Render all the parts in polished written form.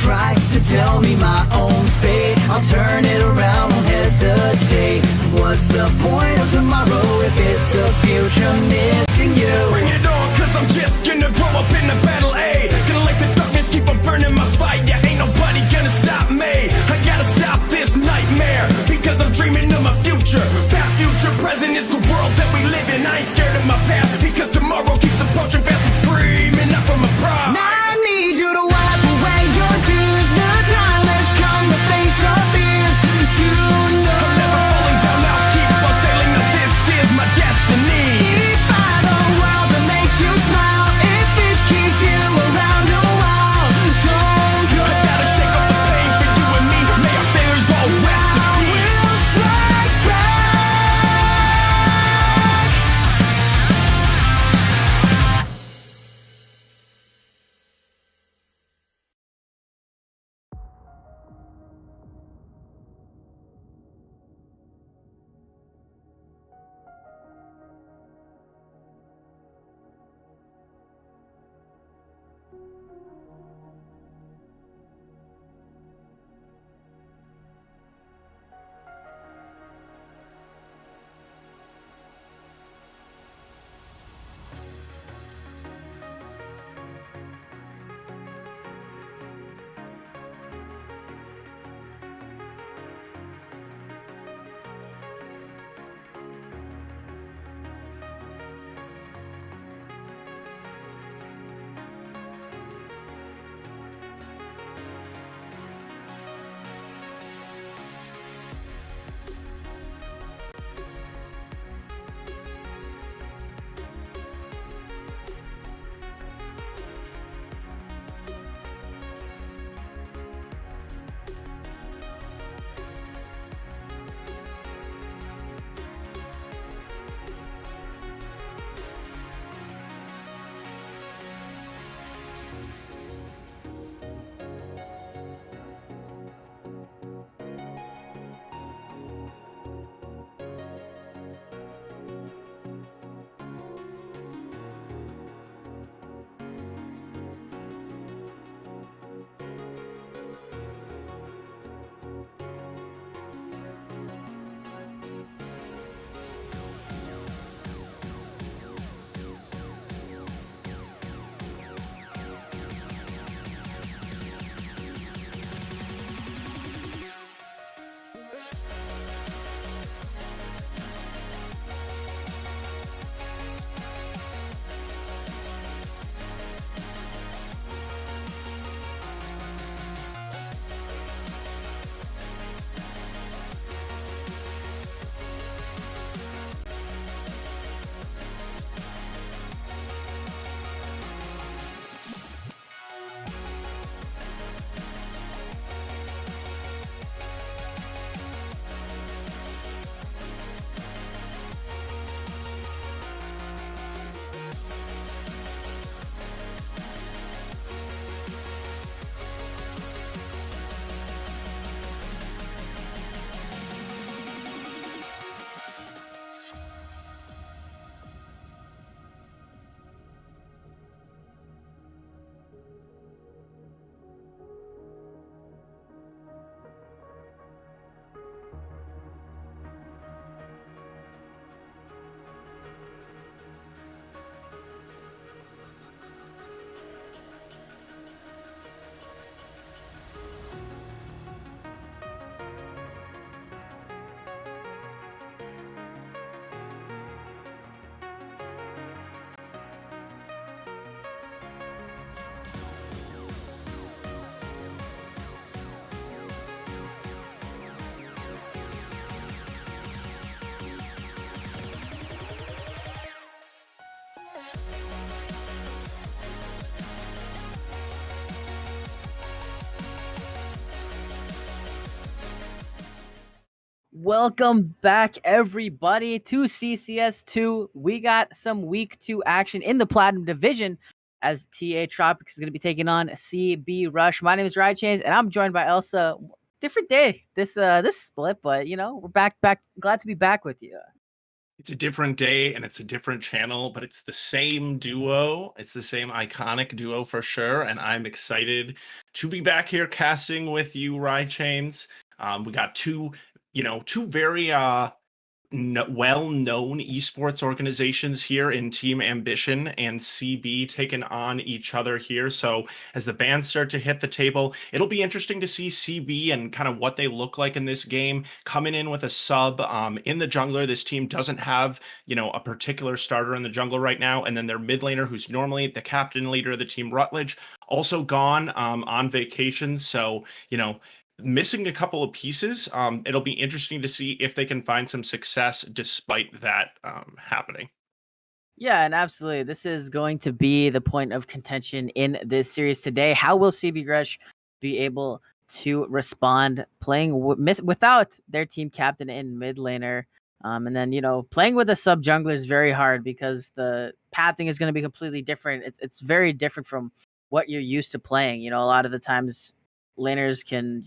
try to tell me my own fate. I'll turn it around, won't hesitate. What's the point of tomorrow if it's a future missing you? Bring it on, cause I'm just gonna grow up in the battle, A. Gonna let the darkness keep on burning my fire. Ain't nobody gonna stop me. I gotta stop this nightmare, because I'm dreaming of my future. Past, future, present is the world that we live in. I ain't scared of my past, because tomorrow keeps approaching fast. I'm screaming out from my pride. Now I need you to wipe away your tears. The time has come to face our fears. To know I'm never falling down, I'll keep on sailing. Now this is my destiny. defy the world to make you smile. If it keeps you around a while, don't go. I gotta shake off the pain for you and me. May our fears all rest in peace. We'll strike back. Welcome back, everybody, to CCS 2. We got some Week 2 action in the Platinum Division as TA Tropics is going to be taking on CB Rush. My name is Ryan Chains, and I'm joined by Elsa. Different day this split, but, you know, we're back. Glad to be back with you. It's a different day and it's a different channel, but it's the same duo. It's the same iconic duo for sure. And I'm excited to be back here casting with you, Rye Chains. We got two very well-known esports organizations here in Team Ambition and CB taking on each other here. So as the bands start to hit the table, it'll be interesting to see CB and kind of what they look like in this game coming in with a sub in the jungler. This team doesn't have, a particular starter in the jungle right now. And then their mid laner, who's normally the captain leader of the team, Rutledge, also gone on vacation. So, missing a couple of pieces. It'll be interesting to see if they can find some success despite that happening. Yeah, and absolutely. This is going to be the point of contention in this series today. How will CB Rush be able to respond playing without their team captain and mid laner? And then, playing with a sub jungler is very hard because the pathing is going to be completely different. It's very different from what you're used to playing. A lot of the times laners can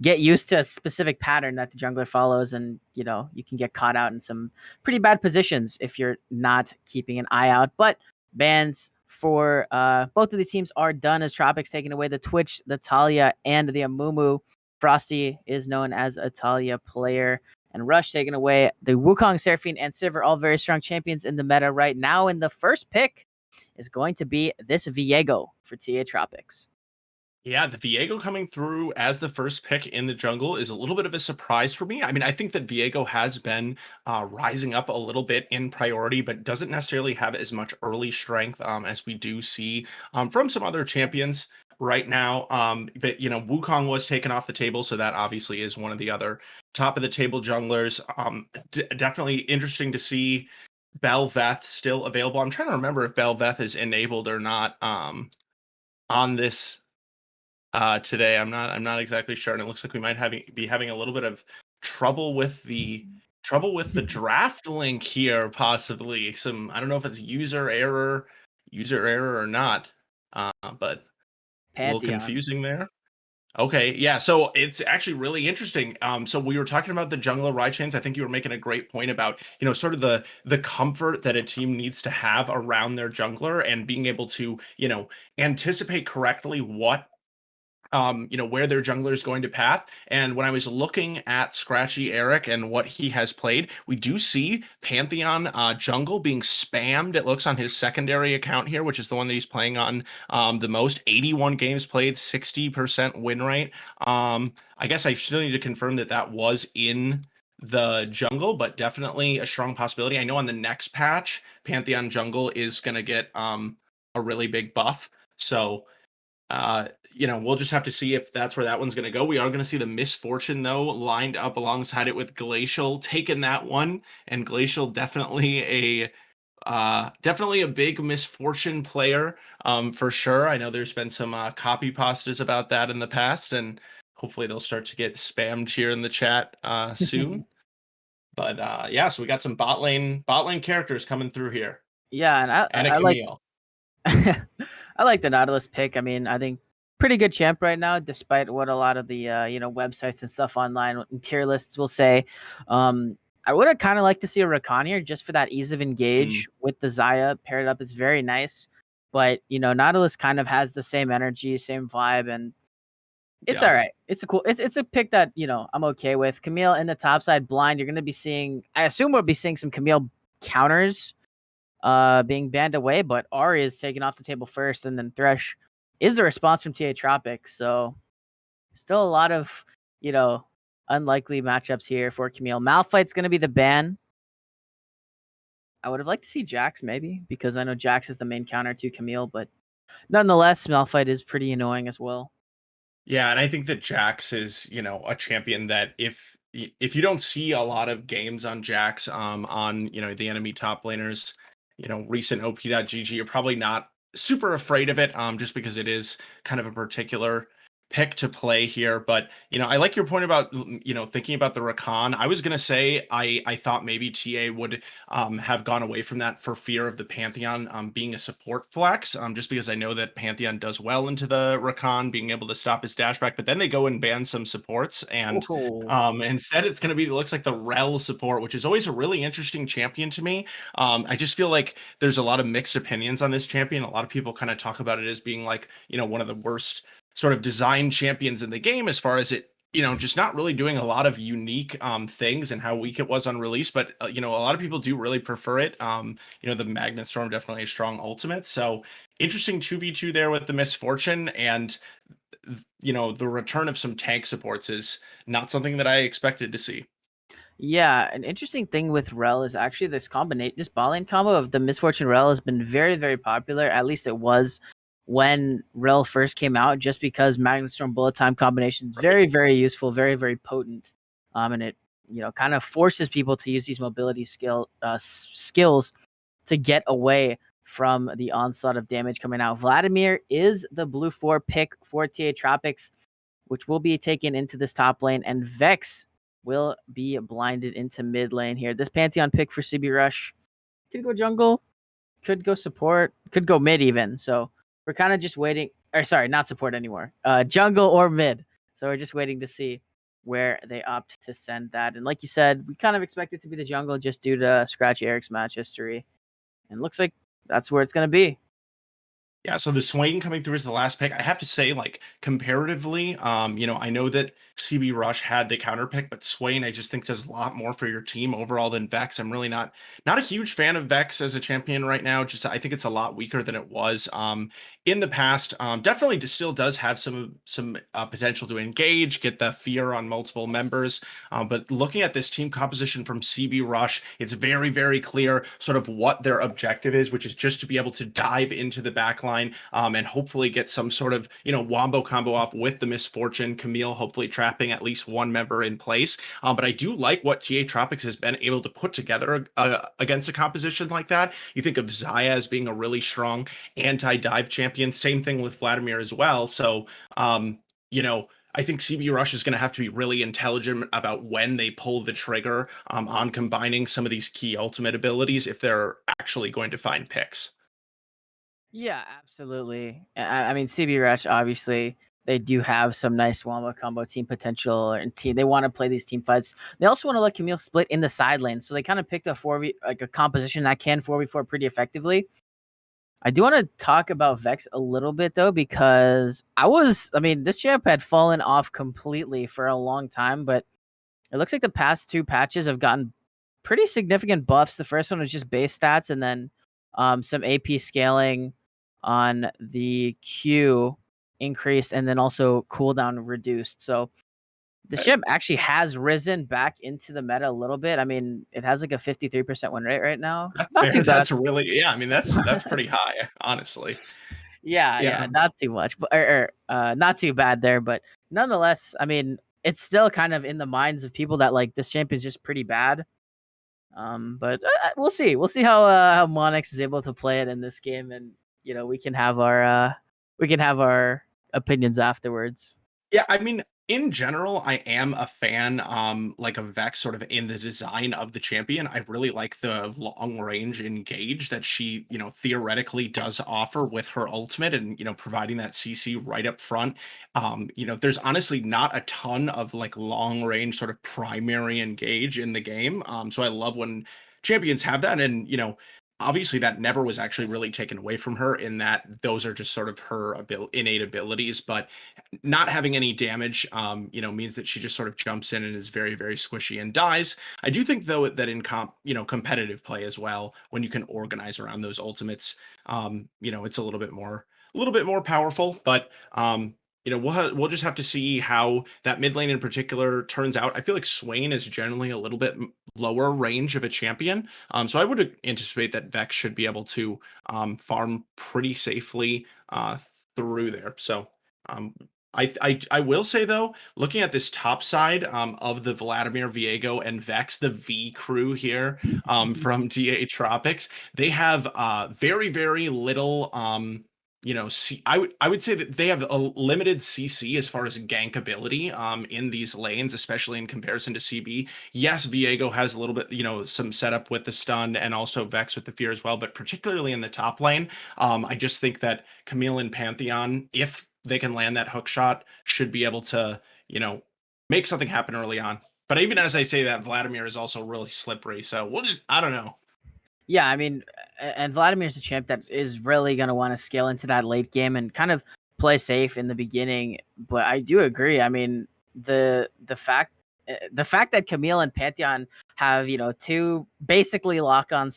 get used to a specific pattern that the jungler follows, and you can get caught out in some pretty bad positions if you're not keeping an eye out. But bans for both of the teams are done as Tropics taking away the Twitch, the Talia, and the Amumu. Frosty is known as a Talia player, and Rush taking away the Wukong, Seraphine, and Sivir, all very strong champions in the meta right now. And the first pick is going to be this Viego for TA Tropics. Yeah, the Viego coming through as the first pick in the jungle is a little bit of a surprise for me. I mean, I think that Viego has been rising up a little bit in priority, but doesn't necessarily have as much early strength as we do see from some other champions right now. But Wukong was taken off the table, so that obviously is one of the other top of the table junglers. Definitely interesting to see Bel'Veth still available. I'm trying to remember if Bel'Veth is enabled or not on this today. I'm not exactly sure, and it looks like we might be having a little bit of trouble with the draft link here, possibly. I don't know if it's user error or not, but a little Pantheon. confusing there. Okay, yeah, so it's actually really interesting. So we were talking about the jungler ride chains. I think you were making a great point about, sort of the comfort that a team needs to have around their jungler and being able to, anticipate correctly where their jungler is going to path. And when I was looking at Scratchy Eric and what he has played, we do see Pantheon jungle being spammed. It looks on his secondary account here, which is the one that he's playing on the most. 81 games played, 60% win rate. I guess I still need to confirm that was in the jungle, but definitely a strong possibility. I know on the next patch, Pantheon jungle is going to get a really big buff. So we'll just have to see if that's where that one's going to go. We are going to see the Misfortune, though, lined up alongside it with Glacial, taking that one. And Glacial definitely a big Misfortune player, for sure. I know there's been some copy pastas about that in the past, and hopefully they'll start to get spammed here in the chat soon. But so we got some bot lane characters coming through here. Yeah, and I like I like the Nautilus pick. I mean, I think pretty good champ right now, despite what a lot of the websites and stuff online and tier lists will say. I would have kind of liked to see a Rakan here just for that ease of engage with the Zaya paired up. It's very nice, but Nautilus kind of has the same energy, same vibe, and it's all right. It's a pick that I'm okay with. Camille in the top side blind. You're gonna be seeing. I assume we'll be seeing some Camille counters being banned away, but Ari is taken off the table first, and then Thresh is the response from TA Tropics. So still a lot of, unlikely matchups here for Camille. Malphite's going to be the ban. I would have liked to see Jax maybe, because I know Jax is the main counter to Camille, but nonetheless, Malphite is pretty annoying as well. Yeah, and I think that Jax is, a champion that if you don't see a lot of games on Jax on, the enemy top laners, recent op.gg, you're probably not super afraid of it, just because it is kind of a particular pick to play here, but I like your point about thinking about the Rakan. I was gonna say I thought maybe TA would have gone away from that for fear of the Pantheon being a support flex, just because I know that Pantheon does well into the Rakan being able to stop his dashback, but then they go and ban some supports, and Oh, instead it's gonna be, it looks like the Rel support, which is always a really interesting champion to me. I just feel like there's a lot of mixed opinions on this champion. A lot of people kind of talk about it as being like one of the worst sort of design champions in the game, as far as it just not really doing a lot of unique things, and how weak it was on release. But a lot of people do really prefer it. The Magnet Storm, definitely a strong ultimate, so interesting 2v2 there with the Misfortune. And the return of some tank supports is not something that I expected to see. yeah. An interesting thing with Rel is actually this ball lane combo of the Misfortune Rel has been very, very popular. At least it was when Rel first came out, just because Magnet Storm bullet time combination is very, very useful, very, very potent. And it kind of forces people to use these mobility skills to get away from the onslaught of damage coming out. Vladimir is the blue 4 pick for TA Tropics, which will be taken into this top lane, and Vex will be blinded into mid lane here. This Pantheon pick for CB Rush could go jungle, could go support, could go mid even. So we're kind of just waiting. Or sorry, not support anymore. Jungle or mid. So we're just waiting to see where they opt to send that. And like you said, we kind of expect it to be the jungle just due to Scratch Eric's match history. And looks like that's where it's going to be. Yeah, so the Swain coming through as the last pick, I have to say, like, comparatively, I know that CB Rush had the counter pick, but Swain, I just think does a lot more for your team overall than Vex. I'm really not a huge fan of Vex as a champion right now. Just I think it's a lot weaker than it was in the past. Definitely still does have some potential to engage, get the fear on multiple members. But looking at this team composition from CB Rush, it's very, very clear sort of what their objective is, which is just to be able to dive into the back line and hopefully get some sort of wombo combo off with the Misfortune. Camille hopefully trapping at least one member in place. But I do like what TA Tropics has been able to put together against a composition like that. You think of Zaya as being a really strong anti-dive champion. Same thing with Vladimir as well. So I think CB Rush is going to have to be really intelligent about when they pull the trigger on combining some of these key ultimate abilities if they're actually going to find picks. Yeah, absolutely. I mean, CB Rush, obviously, they do have some nice Wamba combo team potential, and team. They want to play these team fights. They also want to let Camille split in the side lane, so they kind of picked a 4v, like a composition that can 4v4 pretty effectively. I do want to talk about Vex a little bit though, because this champ had fallen off completely for a long time, but it looks like the past two patches have gotten pretty significant buffs. The first one was just base stats, and then some AP scaling on the Q increased, and then also cooldown reduced. So the ship actually has risen back into the meta a little bit. I mean, it has like a 53% win rate right now. That's Not too fair. bad. That's really, yeah. I mean, that's pretty high, honestly. Yeah, Yeah. not too much, but not too bad there. But nonetheless, I mean, it's still kind of in the minds of people that like this champ is just pretty bad. But we'll see. We'll see how Monix is able to play it in this game, and we can have our opinions afterwards. Yeah, I mean, in general, I am a fan, like of Vex sort of in the design of the champion. I really like the long range engage that she, theoretically does offer with her ultimate and, providing that CC right up front. There's honestly not a ton of like long range sort of primary engage in the game. So I love when champions have that. And, obviously that never was actually really taken away from her in that those are just sort of her innate abilities. But not having any damage, means that she just sort of jumps in and is very, very squishy and dies. I do think though that in competitive play as well, when you can organize around those ultimates, it's a little bit more powerful. But we'll just have to see how that mid lane in particular turns out. I feel like Swain is generally a little bit lower range of a champion, so I would anticipate that Vex should be able to farm pretty safely through there. So um, I will say though, looking at this top side of the Vladimir, Viego, and Vex, the V crew here from TA Tropics, they have very, very little I would say that they have a limited CC as far as gank ability in these lanes, especially in comparison to CB. Yes, Viego has a little bit, some setup with the stun and also Vex with the fear as well, but particularly in the top lane, I just think that Camille and Pantheon, if they can land that hook shot, should be able to, make something happen early on. But even as I say that, Vladimir is also really slippery. So I don't know. Yeah, I mean, and Vladimir's a champ that is really going to want to scale into that late game and kind of play safe in the beginning. But I do agree. I mean, the fact that Camille and Pantheon have two basically lock on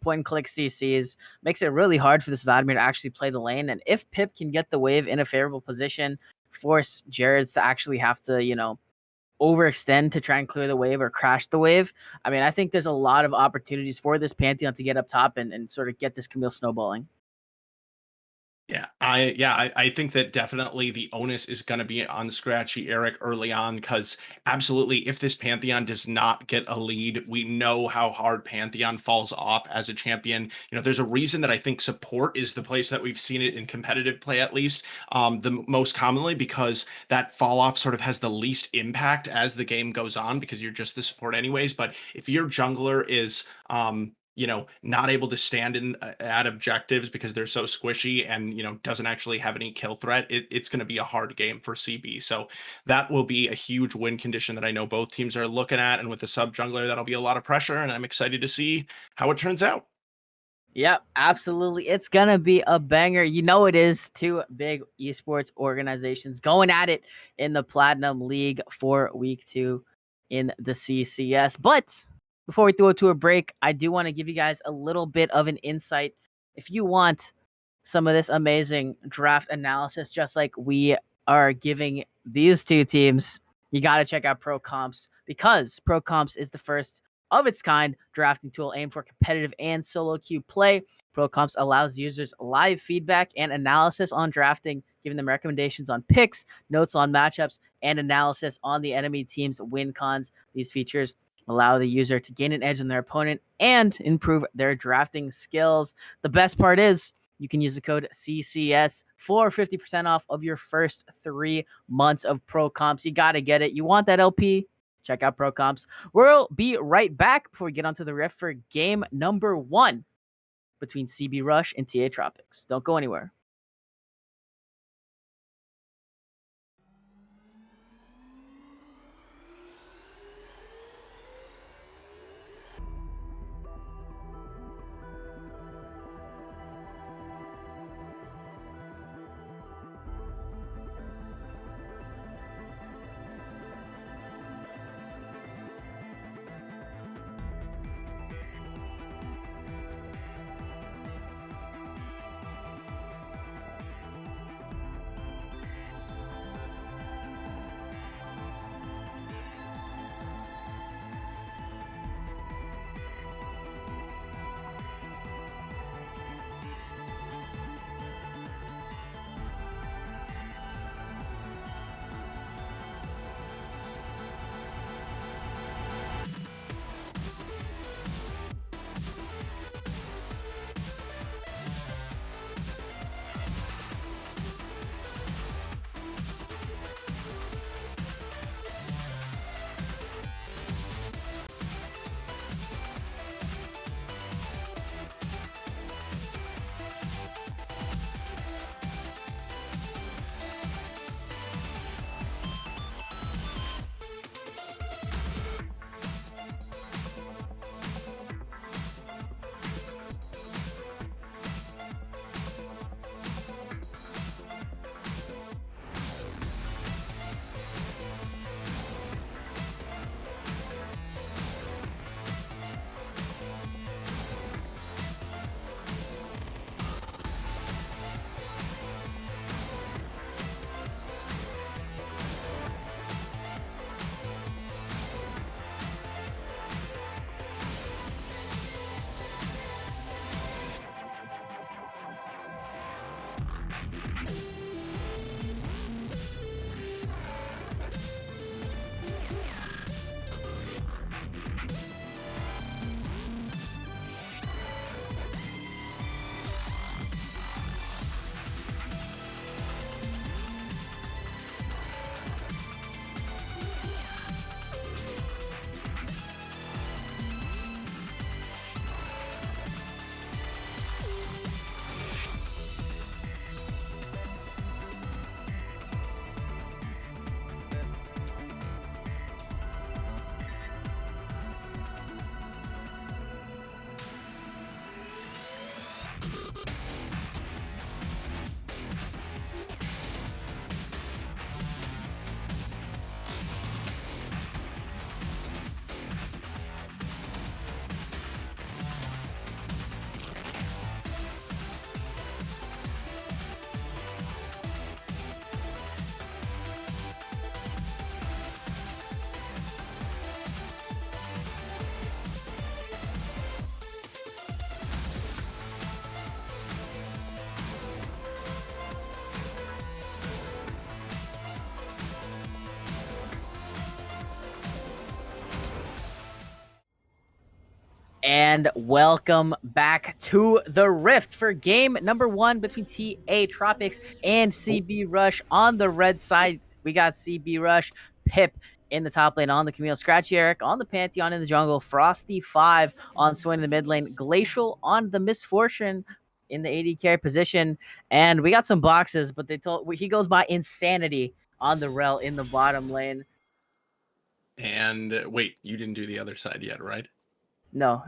point and click CCs makes it really hard for this Vladimir to actually play the lane. And if Pip can get the wave in a favorable position, force Jared's to actually have to overextend to try and clear the wave or crash the wave. I mean, I think there's a lot of opportunities for this Pantheon to get up top and sort of get this Camille snowballing. I think that definitely the onus is going to be on Scratchy Eric early on, because absolutely, if this Pantheon does not get a lead, we know how hard Pantheon falls off as a champion. There's a reason that I think support is the place that we've seen it in competitive play, at least the most commonly, because that fall off sort of has the least impact as the game goes on, because you're just the support anyways. But if your jungler is not able to stand in at objectives because they're so squishy and, doesn't actually have any kill threat, it's going to be a hard game for CB. So that will be a huge win condition that I know both teams are looking at. And with the sub jungler, that'll be a lot of pressure. And I'm excited to see how it turns out. Yep, absolutely. It's going to be a banger. It is two big esports organizations going at it in the Platinum League for week 2 in the CCS. But before we throw it to a break, I do want to give you guys a little bit of an insight. If you want some of this amazing draft analysis, just like we are giving these two teams, you got to check out Pro Comps, because Pro Comps is the first of its kind drafting tool aimed for competitive and solo queue play. Pro Comps allows users live feedback and analysis on drafting, giving them recommendations on picks, notes on matchups, and analysis on the enemy team's win cons. These features allow the user to gain an edge on their opponent and improve their drafting skills. The best part is you can use the code CCS for 50% off of your first 3 months of Pro Comps. You got to get it. You want that LP? Check out Pro Comps. We'll be right back before we get onto the riff for game number 1 between CB Rush and TA Tropics. Don't go anywhere. And welcome back to the Rift for game number 1 between TA Tropics and CB Rush. On the red side, we got CB Rush, Pip in the top lane on the Camille, Scratchy Eric on the Pantheon in the jungle, Frosty 5 on Swain in the mid lane, Glacial on the Misfortune in the AD carry position. And we got some boxes, but he goes by Insanity on the Rel in the bottom lane. And wait, you didn't do the other side yet, right? No.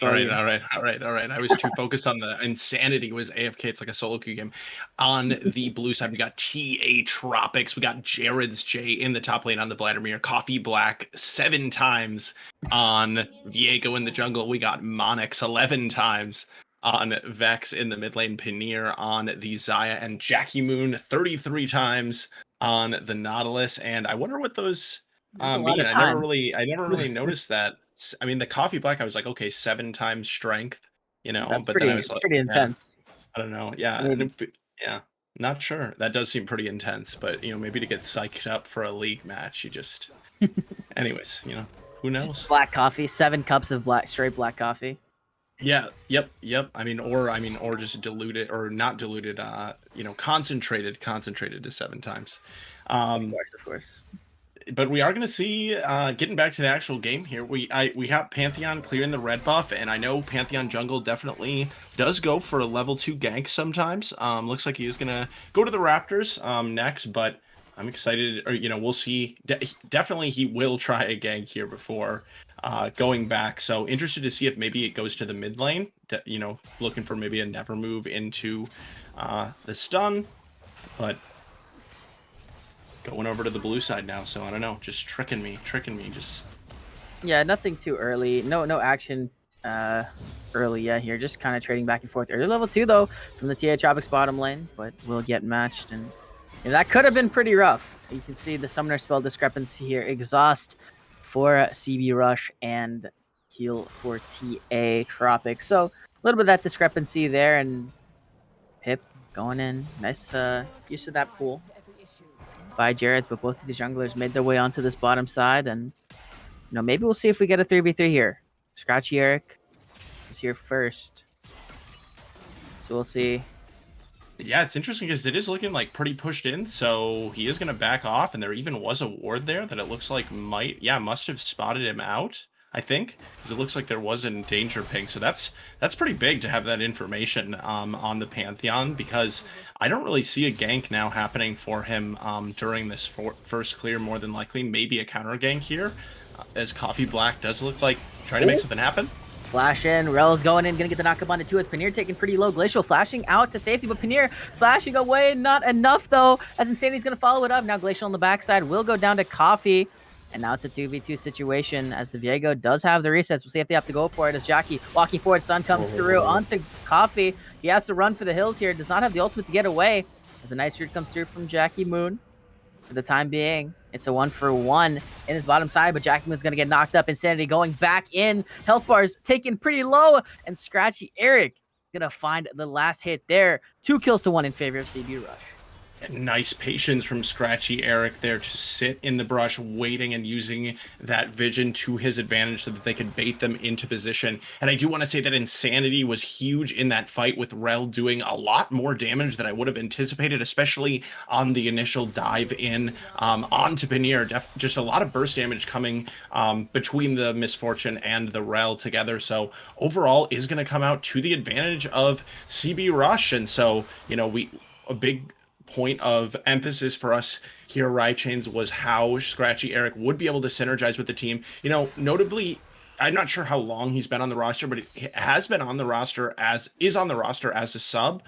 All right. I was too focused on the Insanity was AFK. It's like a solo queue game. On the blue side, we got TA Tropics. We got Jared's J in the top lane on the Vladimir. Coffee Black 7 times on Viego in the jungle. We got Monix 11 times on Vex in the mid lane. Paneer on the Zaya, and Jackie Moon 33 times on the Nautilus. And I wonder what those mean. I never really noticed that. I mean, the Coffee Black, I was like, okay, 7 times strength, That's but then I was it's like, pretty intense. I don't know. Yeah. I mean, Yeah. Not sure. That does seem pretty intense, but maybe to get psyched up for a league match, you just, anyways, who knows? Black coffee, 7 cups of straight black coffee. Yeah. Yep. I mean, or just diluted or not diluted, concentrated to 7 times. Of course. But we are going to see, getting back to the actual game here, we got Pantheon clearing the red buff, and I know Pantheon jungle definitely does go for a level 2 gank sometimes. Looks like he is going to go to the Raptors next, but I'm excited, or, we'll see. Definitely he will try a gank here before going back, so interested to see if maybe it goes to the mid lane, looking for maybe a never move into the stun, but going over to the blue side now, so I don't know, just tricking me, just. Yeah, nothing too early. No action early yet here. Just kind of trading back and forth. Early level 2 though from the TA Tropics bottom lane, but will get matched, and that could have been pretty rough. You can see the summoner spell discrepancy here. Exhaust for CB Rush and heal for TA Tropics. So a little bit of that discrepancy there, and Pip going in. Nice use of that pool by Jared's, but both of these junglers made their way onto this bottom side, and maybe we'll see if we get a 3v3 here. Scratchy Eric is here first, so we'll see. Yeah, it's interesting because it is looking like pretty pushed in, so he is going to back off, and there even was a ward there that it looks like must have spotted him out, I think, because it looks like there was a danger ping. So that's pretty big to have that information on the Pantheon, because I don't really see a gank now happening for him during this first clear. More than likely, maybe a counter gank here, as Coffee Black does look like trying to make something happen. Flash in, Rel's going in, gonna get the knock up onto 2 as Paneer taking pretty low. Glacial flashing out to safety, but Paneer flashing away, not enough though, as Insanity's gonna follow it up. Now Glacial on the backside will go down to Coffee, and now it's a 2v2 situation as the Viego does have the resets. We'll see if they have to go for it as Jackie walking forward, stun comes through onto Coffee. He has to run for the hills here, does not have the ultimate to get away, as a nice root comes through from Jackie Moon. For the time being, it's a 1-for-1 in his bottom side, but Jackie Moon's gonna get knocked up. Insanity going back in. Health bars taken pretty low, and Scratchy Eric gonna find the last hit there. 2 kills to 1 in favor of CB Rush. Nice patience from Scratchy Eric there to sit in the brush, waiting and using that vision to his advantage so that they could bait them into position. And I do want to say that Insanity was huge in that fight, with Rel doing a lot more damage than I would have anticipated, especially on the initial dive in onto Paneer. Just a lot of burst damage coming between the Misfortune and the Rel together. So overall is going to come out to the advantage of CB Rush. And so, a big point of emphasis for us here, Rychains, was how Scratchy Eric would be able to synergize with the team. Notably, I'm not sure how long he's been on the roster, but he has been on the roster as a sub.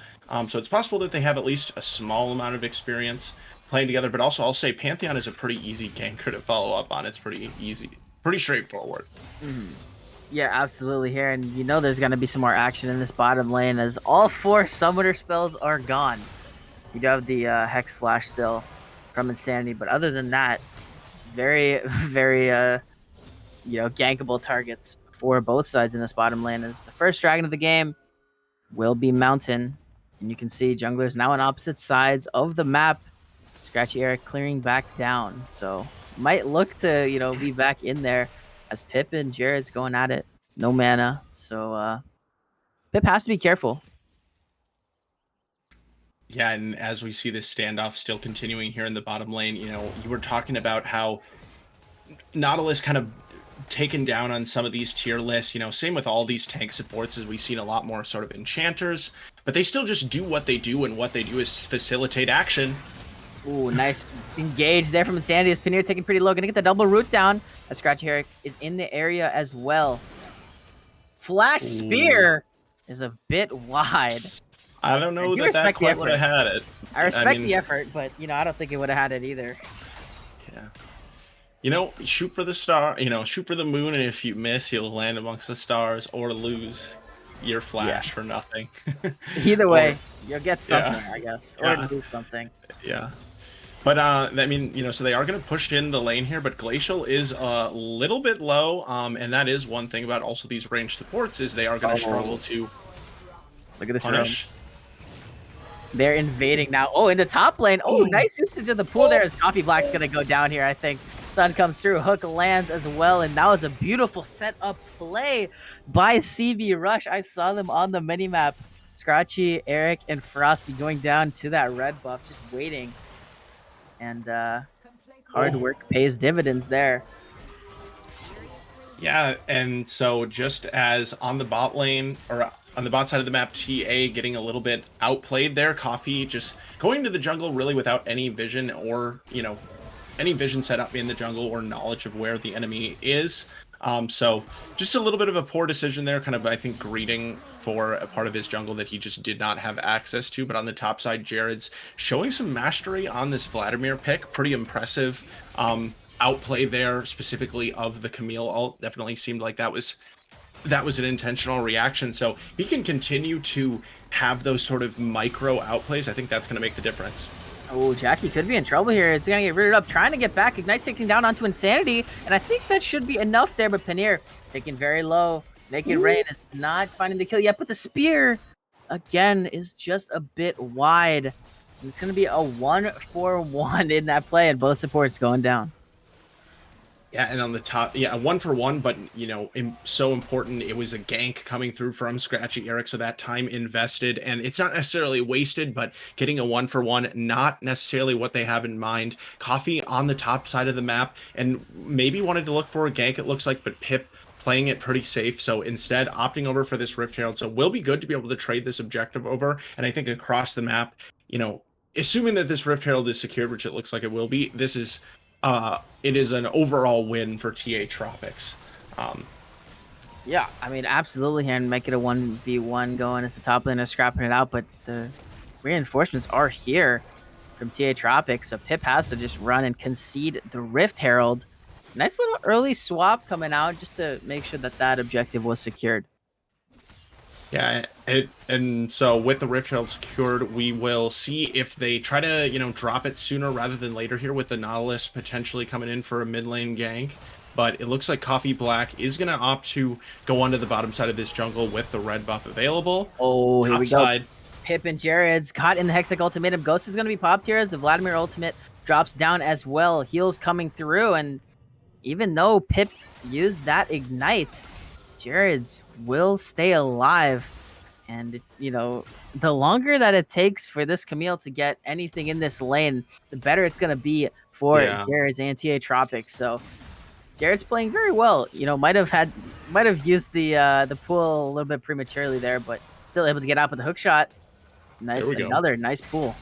So it's possible that they have at least a small amount of experience playing together. But also, I'll say Pantheon is a pretty easy ganker to follow up on. It's pretty easy, pretty straightforward. Mm-hmm. Yeah, absolutely here. And there's going to be some more action in this bottom lane as all 4 summoner spells are gone. You do have the Hex Flash still from Insanity, but other than that, very, very, gankable targets for both sides in this bottom lane. As the first dragon of the game will be Mountain, and you can see junglers now on opposite sides of the map. Scratchy Eric clearing back down, so might look to be back in there as Pip and Jared's going at it. no mana. So Pip has to be careful. Yeah, and as we see this standoff still continuing here in the bottom lane, you were talking about how Nautilus kind of taken down on some of these tier lists, same with all these tank supports, as we've seen a lot more sort of enchanters, but they still just do what they do, and what they do is facilitate action. Ooh, nice engage there from Insanity as Paneer taking pretty low. Gonna get the double root down. As Scratchy Herrick is in the area as well. Flash Spear is a bit wide. I don't know that respect quite would have had it. I respect the effort, but I don't think it would have had it either. Yeah. Shoot for the star, shoot for the moon, and if you miss, you'll land amongst the stars or lose your flash for nothing. Either way, you'll get something, I guess, or lose something. Yeah. But, so they are going to push in the lane here, but Glacial is a little bit low, and that is one thing about also these ranged supports, is they are going to struggle to Look at this punish. room. They're invading now. Oh, in the top lane. Oh, nice usage of the pool there as Coffee Black's going to go down here, I think. Sun comes through, hook lands as well, and that was a beautiful set-up play by CB Rush. I saw them on the minimap. Scratchy, Eric, and Frosty going down to that red buff, just waiting. And hard work pays dividends there. Yeah, and so just as on the bot lane, or on the bot side of the map, TA getting a little bit outplayed there, Coffee just going to the jungle really without any vision or, any vision set up in the jungle or knowledge of where the enemy is. So just a little bit of a poor decision there, kind of, I think, greeting for a part of his jungle that he just did not have access to. But on the top side, Jared's showing some mastery on this Vladimir pick. Pretty impressive outplay there, specifically of the Camille ult. Definitely seemed like that was an intentional reaction. So he can continue to have those sort of micro outplays. I think that's going to make the difference. Oh, Jackie could be in trouble here. He's going to get rooted up, trying to get back. Ignite taking down onto Insanity, and I think that should be enough there, but Paneer taking very low. Naked Rain is not finding the kill yet, but the spear, again, is just a bit wide. And it's going to be a 1-for-1 in that play, and both supports going down. Yeah, and on the top, a 1-for-1, but, so important. It was a gank coming through from Scratchy Eric, so that time invested, and it's not necessarily wasted, but getting a 1-for-1, not necessarily what they have in mind. Coffee on the top side of the map, and maybe wanted to look for a gank, it looks like, but Pip playing it pretty safe, so instead opting over for this Rift Herald. So will be good to be able to trade this objective over, and I think across the map, assuming that this Rift Herald is secured, which it looks like it will be, this is it is an overall win for TA Tropics. Yeah, I mean, absolutely here, and make it a 1v1 going as the top laner scrapping it out, but the reinforcements are here from TA Tropics, so Pip has to just run and concede the Rift Herald. Nice little early swap coming out just to make sure that that objective was secured. Yeah, and so with the Rift Herald secured, we will see if they try to, drop it sooner rather than later here, with the Nautilus potentially coming in for a mid lane gank. But it looks like Coffee Black is going to opt to go onto the bottom side of this jungle with the red buff available. Oh, here we go. Pip and Jared's caught in the Hextech ultimatum. Ghost is going to be popped here as the Vladimir ultimate drops down as well. Heals coming through, and even though Pip used that ignite, Jared's will stay alive. And, the longer that it takes for this Camille to get anything in this lane, the better it's going to be for Jared's and TA Tropics. So Jared's playing very well. Might have used the pool a little bit prematurely there, but still able to get out with the hook shot. Nice, another nice pool.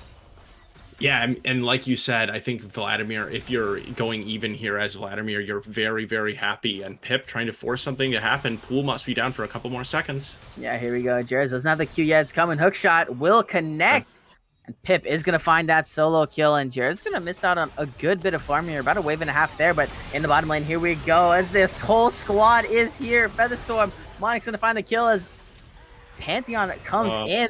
Yeah, and like you said, I think Vladimir, if you're going even here as Vladimir, you're very, very happy. And Pip trying to force something to happen. Pool must be down for a couple more seconds. Yeah, here we go. Jared doesn't have the Q yet. It's coming. Hook shot will connect. And Pip is going to find that solo kill. And Jared's going to miss out on a good bit of farm here. About a wave and a half there. But in the bottom lane, here we go. As this whole squad is here. Featherstorm. Monix going to find the kill as Pantheon comes in.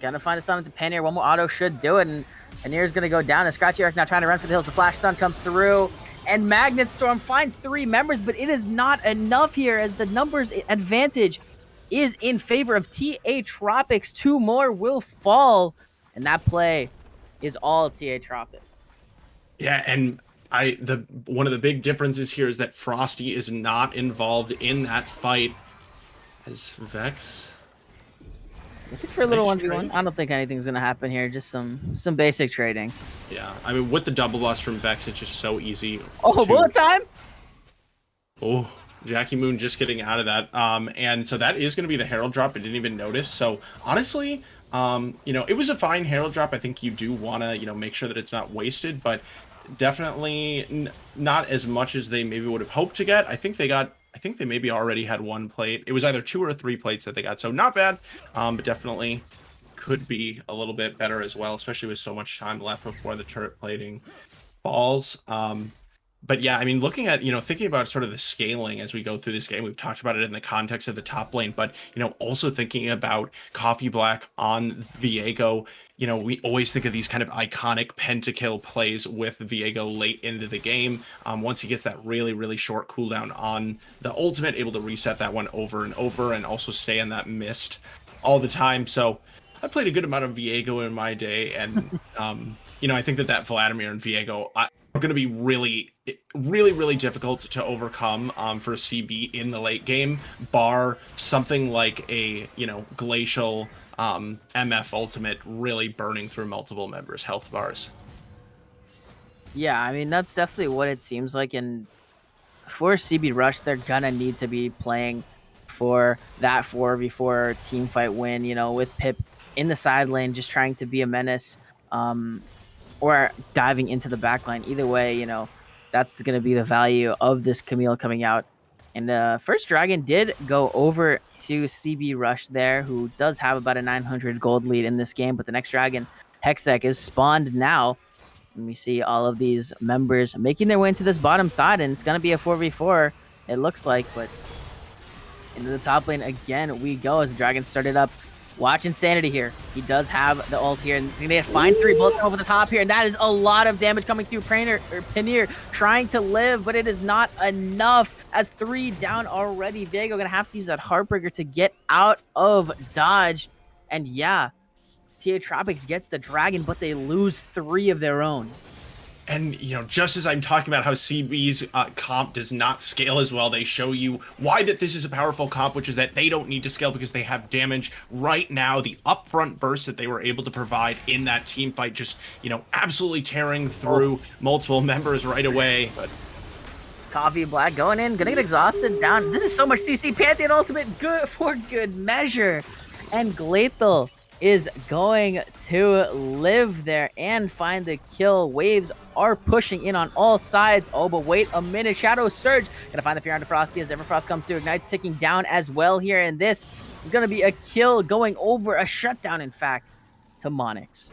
Gonna find a stun to Paneer. One more auto should do it. And Paneer's gonna go down. And Scratchy Eric now trying to run for the hills. The flash stun comes through. And Magnet Storm finds 3 members, but it is not enough here as the numbers advantage is in favor of TA Tropics. 2 more will fall. And that play is all TA Tropics. Yeah, and one of the big differences here is that Frosty is not involved in that fight. As Vex. Looking for a little Nice 1v1. trade. I don't think anything's gonna happen here. Just some basic trading. Yeah, I mean, with the double bust from Vex, it's just so easy. Oh, bullet time! Oh, Jackie Moon just getting out of that. And so that is going to be the Herald drop. I didn't even notice. So honestly, you know, it was a fine Herald drop. I think you do want to, you know, make sure that it's not wasted, but definitely not as much as they maybe would have hoped to get. I think they maybe already had one plate. It was either 2 or 3 plates that they got. So not bad, but definitely could be a little bit better as well, especially with so much time left before the turret plating falls. But yeah, I mean, looking at, you know, thinking about sort of the scaling as we go through this game, we've talked about it in the context of the top lane, but, you know, also thinking about Coffee Black on Viego, you know, we always think of these kind of iconic pentakill plays with Viego late into the game. Once he gets that really, really short cooldown on the ultimate, able to reset that one over and over and also stay in that mist all the time. So I played a good amount of Viego in my day, and, you know, I think that Vladimir and Viego are going to be really, really difficult to overcome for CB in the late game, bar something like a, you know, glacial MF ultimate really burning through multiple members' health bars. Yeah, I mean that's definitely what it seems like. And for CB Rush, they're gonna need to be playing for that 4v4 team fight win. You know, with Pip in the side lane, just trying to be a menace. Or diving into the backline. Either way, you know, that's going to be the value of this Camille coming out. And first Dragon did go over to CB Rush there, who does have about a 900 gold lead in this game. But the next Dragon, Hextech, is spawned now. And we see all of these members making their way into this bottom side, and it's going to be a 4v4, it looks like. But into the top lane again we go as the Dragon started up. Watch Insanity here. He does have the ult here, and they find 3 bullets over the top here, and that is a lot of damage coming through. Paneer trying to live, but it is not enough as 3 down already. Viego gonna have to use that Heartbreaker to get out of dodge. And yeah, TA Tropics gets the Dragon, but they lose 3 of their own. And, you know, just as I'm talking about how CB's comp does not scale as well, they show you why that this is a powerful comp, which is that they don't need to scale because they have damage right now. The upfront burst that they were able to provide in that team fight, just, you know, absolutely tearing through multiple members right away. But Coffee Black going in, gonna get exhausted down. This is so much CC. Pantheon ultimate, good for good measure. And Glathel is going to live there and find the kill. Waves are pushing in on all sides. Oh, but wait a minute. Shadow Surge gonna find the Fear under Frosty as Everfrost comes through. Ignite's ticking down as well here, and this is gonna be a kill going over, a shutdown in fact, to Monix.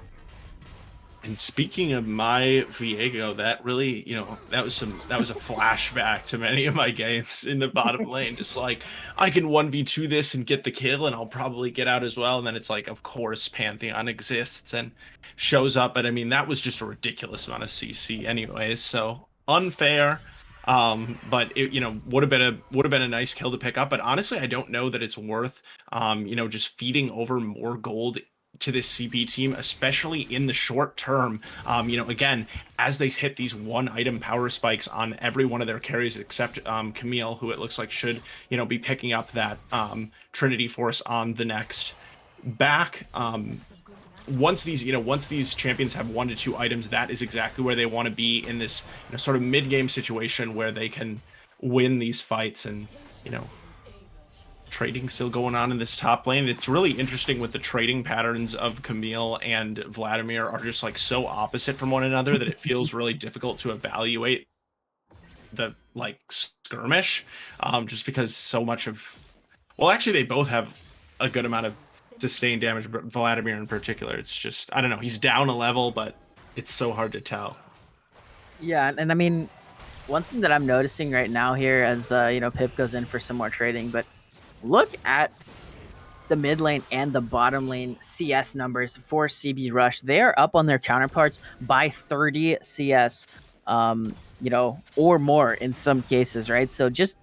And speaking of my Viego, that really, you know, that was a flashback to many of my games in the bottom lane. Just like, I can 1v2 this and get the kill, and I'll probably get out as well. And then it's like, of course, Pantheon exists and shows up. But I mean, that was just a ridiculous amount of CC anyways. So unfair. But it, you know, would have been a nice kill to pick up. But honestly, I don't know that it's worth, you know, just feeding over more gold to this CB team, especially in the short term. You know, again, as they hit these 1-item power spikes on every one of their carries except Camille, who it looks like should, you know, be picking up that Trinity Force on the next back. Once these champions have 1 to 2 items, that is exactly where they want to be in this, you know, sort of mid-game situation where they can win these fights. And, you know, trading still going on in this top lane. It's really interesting with the trading patterns of Camille and Vladimir are just like so opposite from one another that it feels really difficult to evaluate the like skirmish, just because so much of, well, actually they both have a good amount of sustained damage, but Vladimir in particular, it's just, I don't know, he's down a level, but it's so hard to tell. Yeah, and I mean, one thing that I'm noticing right now here as you know, Pip goes in for some more trading, but look at the mid lane and the bottom lane CS numbers for CB Rush. They are up on their counterparts by 30 CS, you know, or more in some cases, right? So just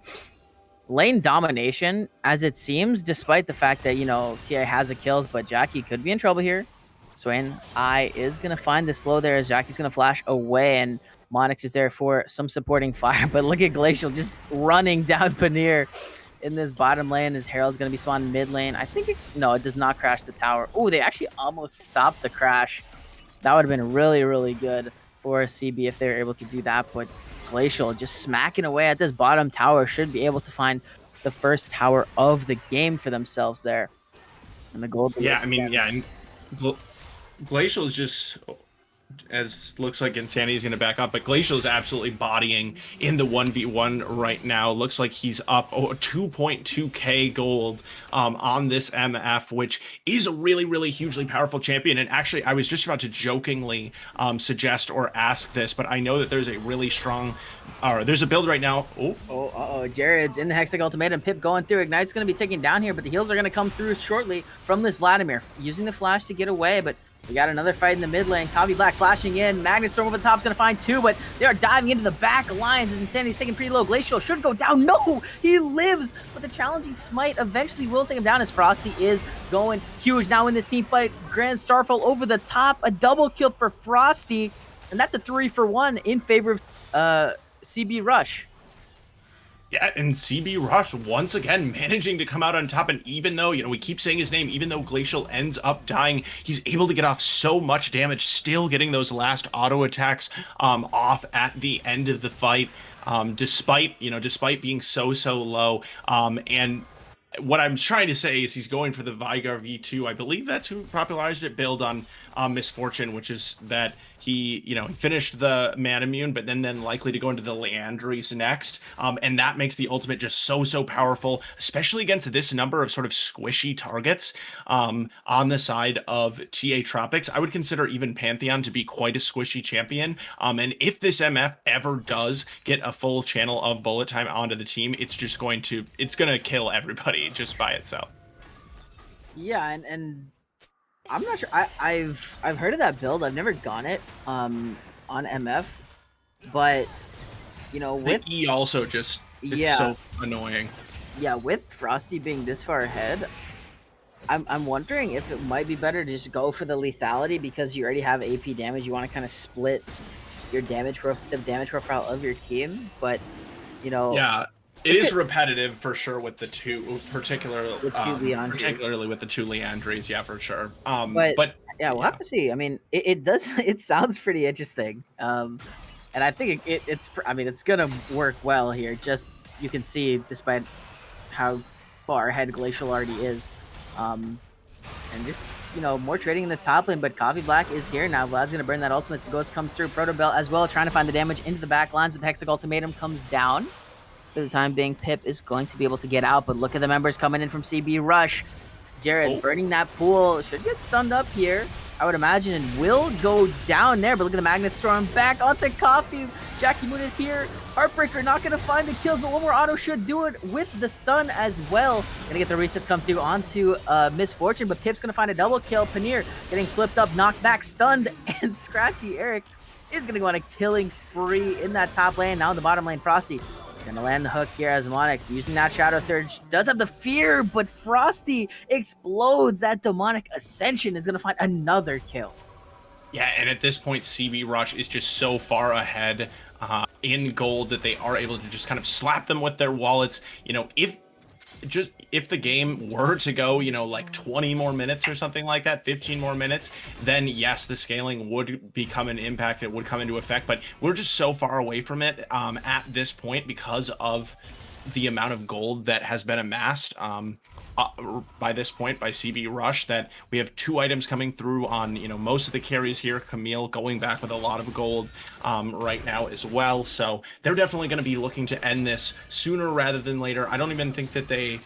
lane domination, as it seems, despite the fact that, you know, TA has the kills, but Jackie could be in trouble here. Swain I is going to find the slow there as Jackie's going to flash away, and Monix is there for some supporting fire. But look at Glacial just running down Paneer. in this bottom lane. His Herald's going to be spawned mid lane. I think no, it does not crash the tower. Oh, they actually almost stopped the crash. That would have been really, really good for CB if they were able to do that. But Glacial just smacking away at this bottom tower should be able to find the first tower of the game for themselves there. And the gold. Yeah, I mean, yeah, and Glacial is just, as looks like Insanity is going to back up, but Glacial is absolutely bodying in the 1v1 right now. Looks like he's up 2.2k gold on this MF, which is a really, really hugely powerful champion. And actually, I was just about to jokingly suggest or ask this, but I know that there's a really strong, there's a build right now. Jared's in the Hextech Ultimatum. Pip going through. Ignite's going to be taken down here, but the heals are going to come through shortly from this Vladimir. Using the flash to get away, but we got another fight in the mid lane. Coffee Black flashing in. Magnet Storm over the top is going to find two, but they are diving into the back lines as Insanity's taking pretty low. Glacial should go down. No, he lives, but the challenging smite eventually will take him down as Frosty is going huge now in this team fight. Grand Starfall over the top. A double kill for Frosty, and that's a 3-for-1 in favor of CB Rush. Yeah, and CB Rush once again managing to come out on top. And even though, we keep saying his name, even though Glacial ends up dying, he's able to get off so much damage, still getting those last auto attacks off at the end of the fight, despite being so low. And what I'm trying to say is he's going for the Vigar V2. I believe that's who popularized it, build on Misfortune, which is that he, finished the Manamune, but then likely to go into the Leandries next. And that makes the ultimate just so powerful, especially against this number of sort of squishy targets on the side of TA Tropics. I would consider even Pantheon to be quite a squishy champion. And if this MF ever does get a full channel of bullet time onto the team, it's going to kill everybody just by itself. Yeah, and I'm not sure. I've heard of that build. I've never gone it on MF, but with the E also just it's so annoying. Yeah, with Frosty being this far ahead, I'm wondering if it might be better to just go for the lethality because you already have AP damage. You want to kind of split your damage profile of your team, but yeah. It is repetitive for sure with the two, particularly with the two Leandries, yeah, for sure. But yeah, we'll have to see. I mean, it does. It sounds pretty interesting, and I think it's gonna work well here. Just you can see, despite how far ahead Glacial already is, and just more trading in this top lane. But Coffee Black is here now. Vlad's gonna burn that ultimate. The Ghost comes through. Proto Bell as well, trying to find the damage into the back lines. But the Hextech Ultimatum comes down. For the time being, Pip is going to be able to get out, but look at the members coming in from CB Rush. Jared's burning that pool. Should get stunned up here, I would imagine, and will go down there. But look at the Magnet Storm back onto Coffee. Jackie Moon is here. Heartbreaker not going to find the kills, but one more auto should do it with the stun as well. Going to get the resets come through onto Misfortune, but Pip's going to find a double kill. Paneer getting flipped up, knocked back, stunned, and Scratchy Eric is going to go on a killing spree in that top lane. Now in the bottom lane, Frosty gonna land the hook here as Monix using that Shadow Surge. Does have the fear, but Frosty explodes. That Demonic Ascension is gonna find another kill. Yeah, and at this point, CB Rush is just so far ahead in gold that they are able to just kind of slap them with their wallets. If the game were to go, like 20 more minutes or something like that, 15 more minutes, then yes, the scaling would become an impact. It would come into effect, but we're just so far away from it at this point because of the amount of gold that has been amassed by this point by CB Rush, that we have two items coming through on most of the carries here. Camille going back with a lot of gold right now as well, so they're definitely going to be looking to end this sooner rather than later. I don't even think that they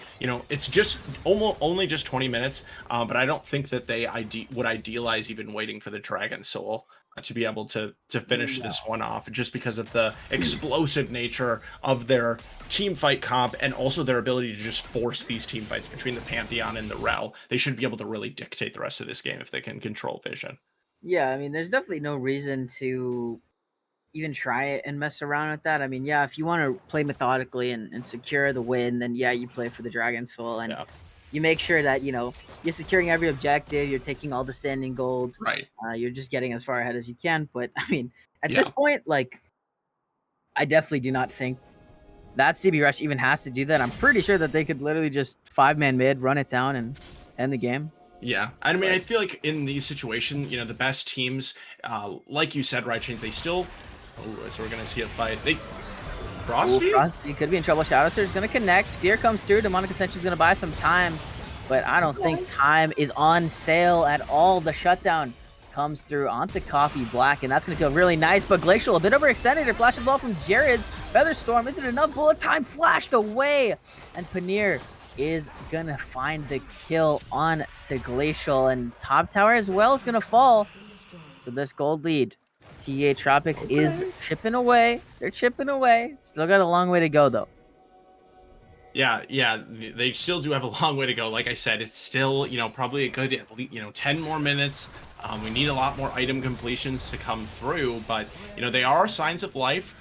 it's just only just 20 minutes, but I don't think that they would idealize even waiting for the Dragon Soul to be able to finish this one off, just because of the explosive nature of their team fight comp and also their ability to just force these team fights between the Pantheon and the Rel. They should be able to really dictate the rest of this game if they can control vision. Yeah, I mean, there's definitely no reason to even try it and mess around with that. I mean, yeah, if you want to play methodically and secure the win, then yeah, you play for the Dragon Soul and you make sure that you're securing every objective, you're taking all the standing gold, right? You're just getting as far ahead as you can. But I mean, at this point, like, I definitely do not think that CB Rush even has to do that. I'm pretty sure that they could literally just 5-man mid, run it down, and end the game. Yeah, I mean, I feel like in these situations, the best teams, like you said, right, Chains, they still. Oh, so we're gonna see a fight. Frosty? Frosty could be in trouble. Shadow Surge is going to connect. Fear comes through. Demonic Ascension is going to buy some time, but I don't think time is on sale at all. The shutdown comes through onto Coffee Black, and that's going to feel really nice, but Glacial a bit overextended. A flash of ball from Jared's Featherstorm. Isn't enough? Bullet time flashed away, and Paneer is going to find the kill on to Glacial, and top tower as well is going to fall. So this gold lead, TA Tropics is chipping away. They're chipping away. Still got a long way to go, though. Yeah, they still do have a long way to go. Like I said, it's still, probably a good, 10 more minutes. We need a lot more item completions to come through, but, they are signs of life.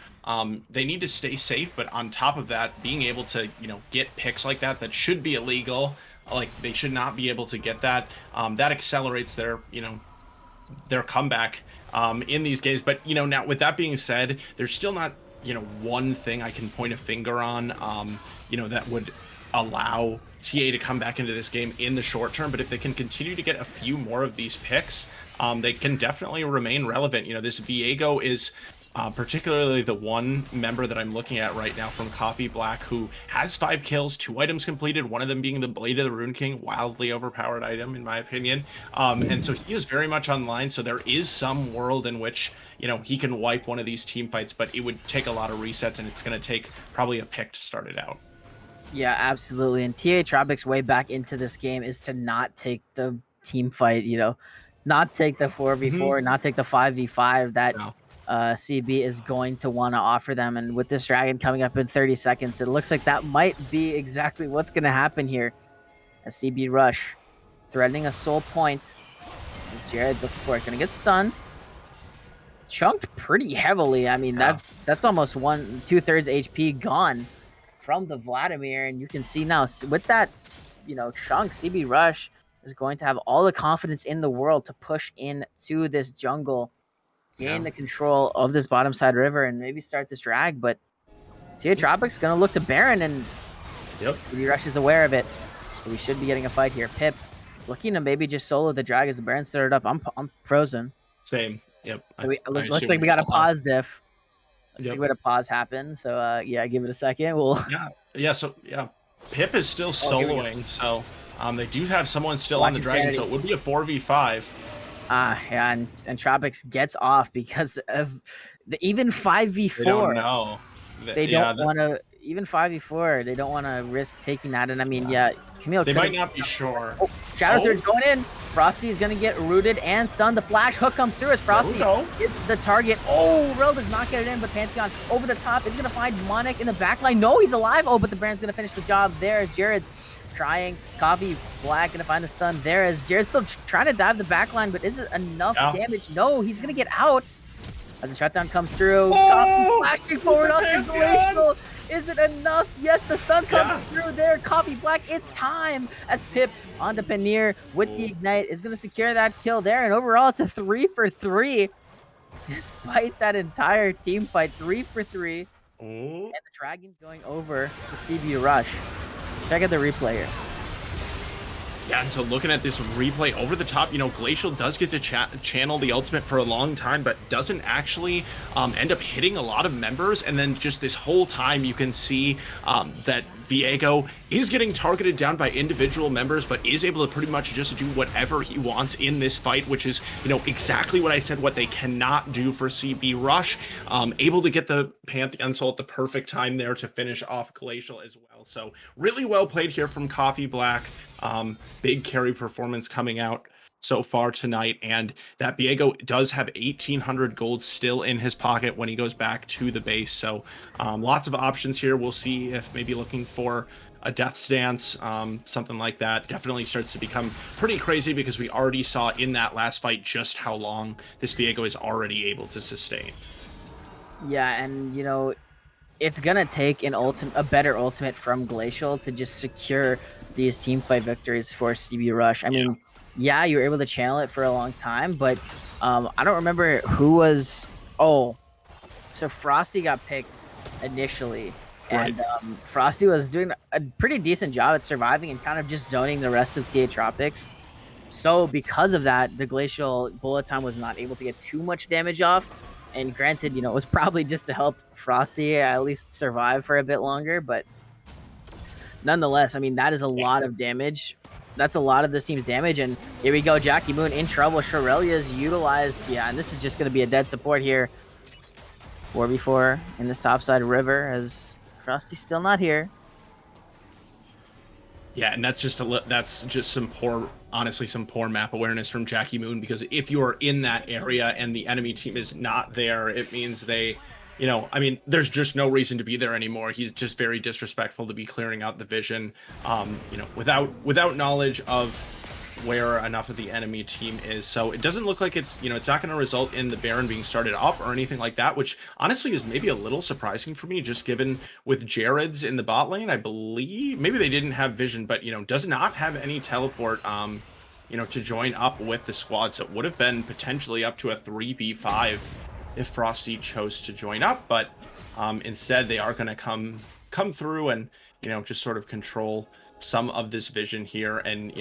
They need to stay safe, but on top of that, being able to, get picks like that should be illegal. Like, they should not be able to get that. That accelerates their comeback in these games. But, now with that being said, there's still not, one thing I can point a finger on, that would allow TA to come back into this game in the short term. But if they can continue to get a few more of these picks, they can definitely remain relevant. This Viego is particularly the one member that I'm looking at right now from Coffee Black, who has 5 kills, 2 items completed, one of them being the Blade of the Rune King, wildly overpowered item in my opinion. And so he is very much online, so there is some world in which, he can wipe one of these team fights, but it would take a lot of resets, and it's going to take probably a pick to start it out. Yeah, absolutely. And TA Tropics' way back into this game is to not take the team fight, not take the 4v4, not take the 5v5 that CB is going to want to offer them. And with this dragon coming up in 30 seconds, it looks like that might be exactly what's going to happen here. A CB Rush threatening a soul point. As Jared's looking for it. Going to get stunned. Chunked pretty heavily. I mean, that's almost 2/3 HP gone from the Vladimir. And you can see now with that, chunk, CB Rush is going to have all the confidence in the world to push into this jungle, gain the control of this bottom side river, and maybe start this drag. But TA Tropics going to look to Baron, and CB Rush is aware of it. So we should be getting a fight here. Pip looking to maybe just solo the drag as the Baron started up. I'm frozen. Same. Yep. So looks like we got a pause diff. Let's see what a pause happened. So yeah, give it a second. We'll So Pip is still soloing, so they do have someone still on the dragon, so it would be a 4v5. Yeah, and Tropics gets off because of the even 5v4. They don't know. They don't want to, even 5v4, they don't want to risk taking that. And I mean, Camille. They might not be sure. Shadow Surge going in. Frosty is going to get rooted and stunned. The flash hook comes through as Frosty is the target. Oh, Rel does not get it in, but Pantheon over the top is going to find Demonic in the backline. No, he's alive. Oh, but the Baron's going to finish the job there as Jared's trying. Coffee Black going to find the stun there as Jared's still trying to dive the backline, but is it enough damage? No, he's going to get out as the shutdown comes through. Coffee flashing forward onto Glacial. Is it enough? Yes, the stun comes through there. Coffee Black, it's time as Pip onto Paneer with the Ignite is going to secure that kill there. And overall, it's a 3 for 3. Despite that entire team fight, 3 for 3. And the Dragon going over to CB Rush. Check out the replay here. Yeah, and so looking at this replay over the top, Glacial does get to channel the ultimate for a long time, but doesn't actually end up hitting a lot of members. And then just this whole time you can see that Viego is getting targeted down by individual members, but is able to pretty much just do whatever he wants in this fight, which is, exactly what I said, what they cannot do for CB Rush. Able to get the Pantheon Soul at the perfect time there to finish off Glacial as well. So really well played here from Coffee Black. Big carry performance coming out so far tonight, and that Viego does have 1,800 gold still in his pocket when he goes back to the base. So lots of options here. We'll see if maybe looking for a death stance, something like that, definitely starts to become pretty crazy, because we already saw in that last fight just how long this Viego is already able to sustain. Yeah, and it's gonna take a better ultimate from Glacial to just secure these team fight victories for CB Rush. I mean, yeah, you were able to channel it for a long time, but I don't remember who was. Oh, so Frosty got picked initially, And Frosty was doing a pretty decent job at surviving and kind of just zoning the rest of TA Tropics. So because of that, the Glacial Bullet Time was not able to get too much damage off. And granted, it was probably just to help Frosty at least survive for a bit longer. But nonetheless, I mean, that is a lot of damage. That's a lot of this team's damage. And here we go, Jackie Moon in trouble. Shirelia's utilized. Yeah, and this is just going to be a dead support here. 4v4 in this topside river as Frosty's still not here. Yeah, and that's just some poor, honestly, some poor map awareness from Jackie Moon, because if you are in that area and the enemy team is not there, it means they, I mean, there's just no reason to be there anymore. He's just very disrespectful to be clearing out the vision, without knowledge of where enough of the enemy team is. So it doesn't look like it's, it's not going to result in the Baron being started up or anything like that, which honestly is maybe a little surprising for me, just given with Jared's in the bot lane. I believe maybe they didn't have vision, but does not have any teleport to join up with the squad. So it would have been potentially up to a 3v5 if Frosty chose to join up, but instead they are going to come through and just sort of control some of this vision here. And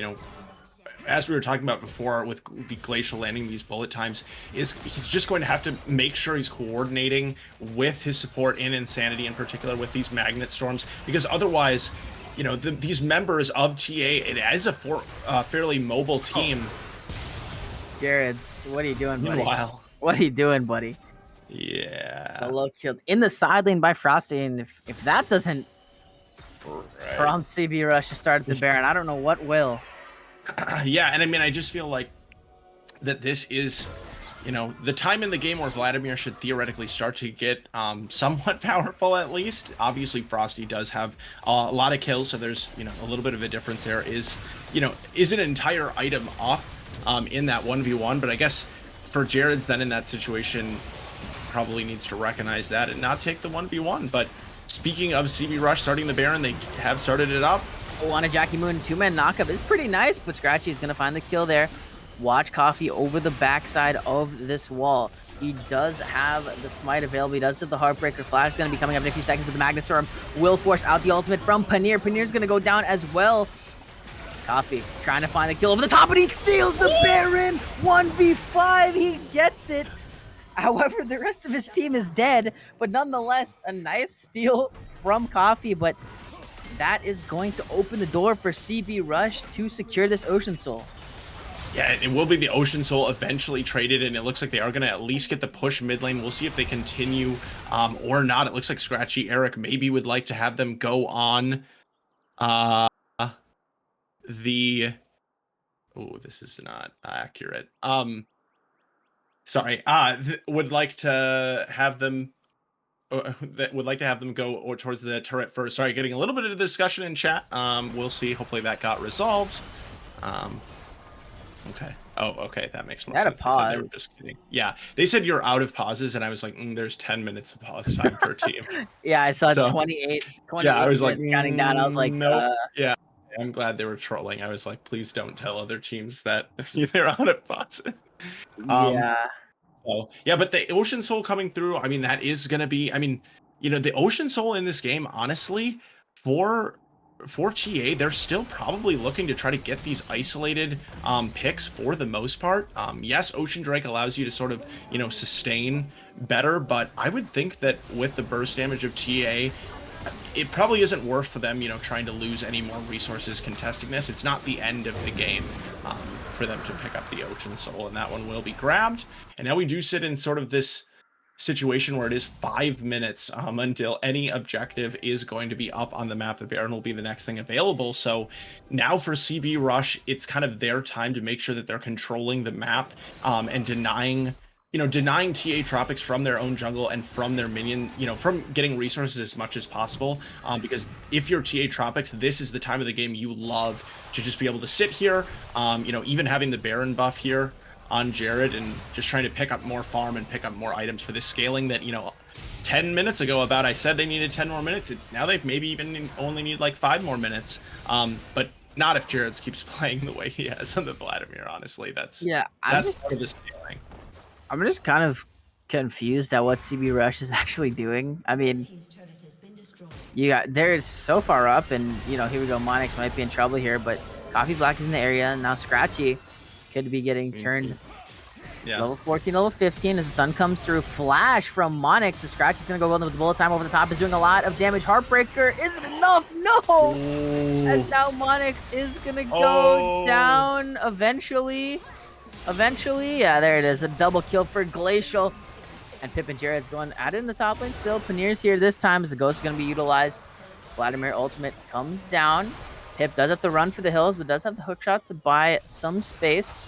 as we were talking about before with the Glacial landing these bullet times, he's just going to have to make sure he's coordinating with his support in Insanity, in particular with these magnet storms, because otherwise, these members of TA, it is a fairly mobile team. Jared's, what are you doing, buddy? Meanwhile, what are you doing, buddy? Yeah. So low killed in the side lane by Frosty, and if that doesn't prompt CB Rush to start at the Baron, I don't know what will. Yeah, and I mean, I just feel like that this is, the time in the game where Vladimir should theoretically start to get somewhat powerful, at least. Obviously, Frosty does have a lot of kills, so there's, a little bit of a difference there. Is an entire item off in that 1v1, but I guess for Jared's then in that situation, probably needs to recognize that and not take the 1v1. But speaking of CB Rush starting the Baron, they have started it up. On a Jackie Moon 2-man knockup is pretty nice, but Scratchy is going to find the kill there. Watch Coffee over the backside of this wall. He does have the smite available. He does have the Heartbreaker. Flash is going to be coming up in a few seconds, but the Magnet Storm will force out the ultimate from Paneer. Paneer's going to go down as well. Coffee trying to find the kill over the top, and he steals the Baron. 1v5, he gets it. However, the rest of his team is dead, but nonetheless, a nice steal from Coffee, but that is going to open the door for CB Rush to secure this Ocean Soul. Yeah, it will be the Ocean Soul eventually traded, and it looks like they are going to at least get the push mid lane. We'll see if they continue or not. It looks like Scratchy Eric maybe would like to have them go on the... Oh, this is not accurate. Sorry. Would like to have them... that would like to have them go towards the turret first. Sorry, getting a little bit of discussion in chat. We'll see. Hopefully that got resolved. Okay. Oh, okay. That makes more sense. Pause. They were just kidding. Yeah, they said you're out of pauses, and I was like, there's 10 minutes of pause time per team. Yeah, I saw 28. Yeah, I was like, counting down. I was like, nope. Yeah, I'm glad they were trolling. I was like, please don't tell other teams that they're out of pauses. Yeah. So, yeah, but the Ocean Soul coming through, I mean, that is going to be, I mean, the Ocean Soul in this game, honestly, for TA, they're still probably looking to try to get these isolated picks for the most part. Yes, Ocean Drake allows you to sort of, sustain better, but I would think that with the burst damage of TA, it probably isn't worth for them, trying to lose any more resources contesting this. It's not the end of the game for them to pick up the Ocean Soul, and that one will be grabbed. And now we do sit in sort of this situation where it is 5 minutes until any objective is going to be up on the map. The Baron will be the next thing available. So now for CB Rush, it's kind of their time to make sure that they're controlling the map and denying TA Tropics from their own jungle and from their minion, from getting resources as much as possible. Because if you're TA Tropics, this is the time of the game you love to just be able to sit here, even having the Baron buff here on Jared and just trying to pick up more farm and pick up more items for this scaling that, 10 minutes ago I said they needed 10 more minutes. Now they've maybe even only need like 5 more minutes. But not if Jared keeps playing the way he has on the Vladimir, honestly. That's part of the scaling. I'm just kind of confused at what CB Rush is actually doing. I mean, They're so far up, and here we go. Monix might be in trouble here, but Coffee Black is in the area now. Scratchy could be getting turned. Yeah. Level 14, level 15 as the sun comes through. Flash from Monix. The Scratch is going to go with the bullet time over the top. Is doing a lot of damage. Heartbreaker isn't enough. No! As now Monix is going to go down eventually. Yeah, there it is. A double kill for Glacial. And Pip and Jared's going at it in the top lane still. Paneer's here this time as the Ghost is going to be utilized. Vladimir ultimate comes down. Pip does have to run for the hills, but does have the hook shot to buy some space.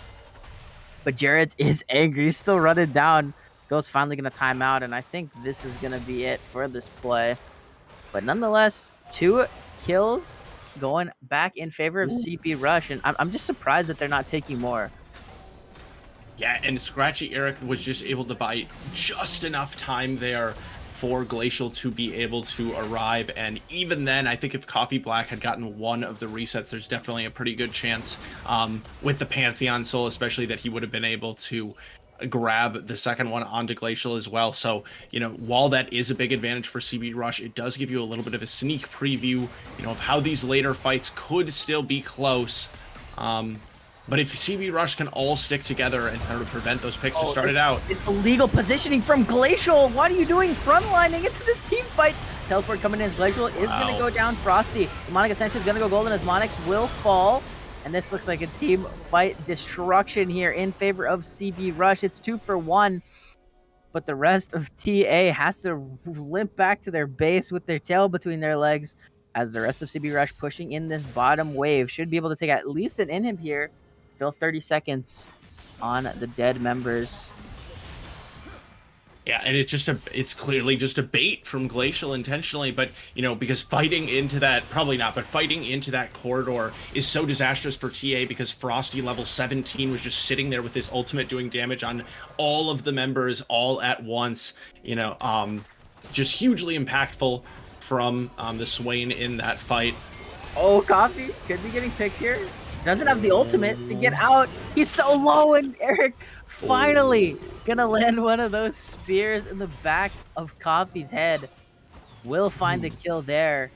But Jared's is angry. He's still running down. Ghost finally going to time out, and I think this is going to be it for this play. But nonetheless, 2 kills going back in favor of CB Rush, and I'm just surprised that they're not taking more. Yeah, and Scratchy Eric was just able to buy just enough time there for Glacial to be able to arrive. And even then, I think if Coffee Black had gotten one of the resets, there's definitely a pretty good chance with the Pantheon Soul, especially, that he would have been able to grab the second one onto Glacial as well. So, while that is a big advantage for CB Rush, it does give you a little bit of a sneak preview, of how these later fights could still be close. But if CB Rush can all stick together and kind of prevent those picks to start it out. It's illegal positioning from Glacial. What are you doing frontlining into this team fight? Teleport coming in as Glacial is going to go down. Frosty. Demonic Ascension is going to go golden as Monix will fall. And this looks like a team fight destruction here in favor of CB Rush. It's 2 for 1. But the rest of TA has to limp back to their base with their tail between their legs, as the rest of CB Rush pushing in this bottom wave. Should be able to take at least an inhib here. Still 30 seconds on the dead members. Yeah, and it's clearly just a bait from Glacial intentionally, but because fighting into that, probably not, but fighting into that corridor is so disastrous for TA, because Frosty level 17 was just sitting there with his ultimate doing damage on all of the members all at once. Just hugely impactful from the Swain in that fight. Oh, Coffee could be getting picked here. Doesn't have the ultimate to get out. He's so low, and Eric finally gonna land one of those spears in the back of Coffee's head. Will find the kill there.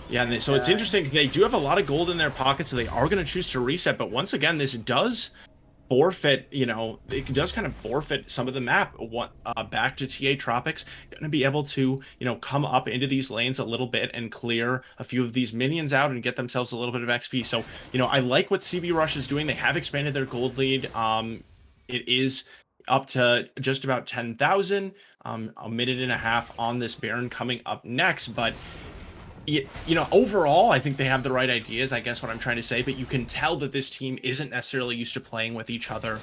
Yeah, and so it's interesting. They do have a lot of gold in their pocket, so they are going to choose to reset. But once again, this does forfeit, it does kind of forfeit some of the map back to TA Tropics. Going to be able to, come up into these lanes a little bit and clear a few of these minions out and get themselves a little bit of XP. So, I like what CB Rush is doing. They have expanded their gold lead. It is up to just about 10,000, a minute and a half on this Baron coming up next. But overall, I think they have the right ideas, I guess what I'm trying to say, but you can tell that this team isn't necessarily used to playing with each other,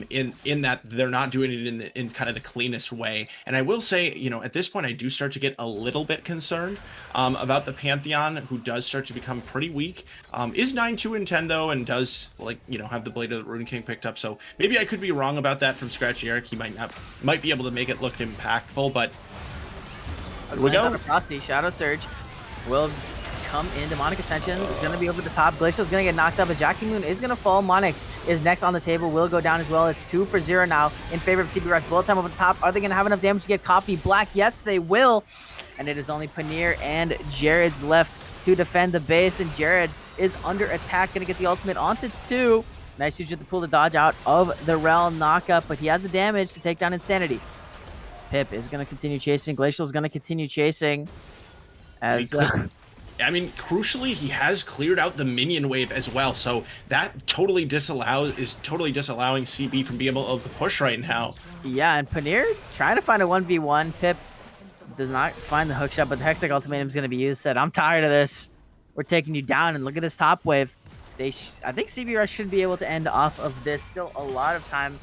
in that they're not doing it in kind of the cleanest way. And I will say, at this point, I do start to get a little bit concerned about the Pantheon, who does start to become pretty weak. Is 9-2-10 though, and does have the Blade of the Rune King picked up. So maybe I could be wrong about that from Scratchy Eric. He might be able to make it look impactful, but here we go. Frosty Shadow Surge will come in. Demonic Ascension is going to be over the top. Glacial is going to get knocked up, but Jackie Moon is going to fall. Monix is next on the table, will go down as well. It's 2 for 0 now in favor of CB Rush. Bullet time over the top. Are they going to have enough damage to get Coffee Black? Yes, they will. And it is only Paneer and Jared's left to defend the base, and Jared's is under attack. Going to get the ultimate onto 2. Nice usage to pull the dodge out of the Realm knockup, but he has the damage to take down Insanity. Pip is going to continue chasing. Glacial is going to continue chasing. Crucially, he has cleared out the minion wave as well, so that is totally disallowing CB from being able to push right now. Yeah, and Paneer trying to find a 1v1. Pip does not find the hookshot, but the Hextech ultimatum is going to be used. Said, I'm tired of this. We're taking you down, and look at this top wave. I think CB Rush should be able to end off of this. Still a lot of time.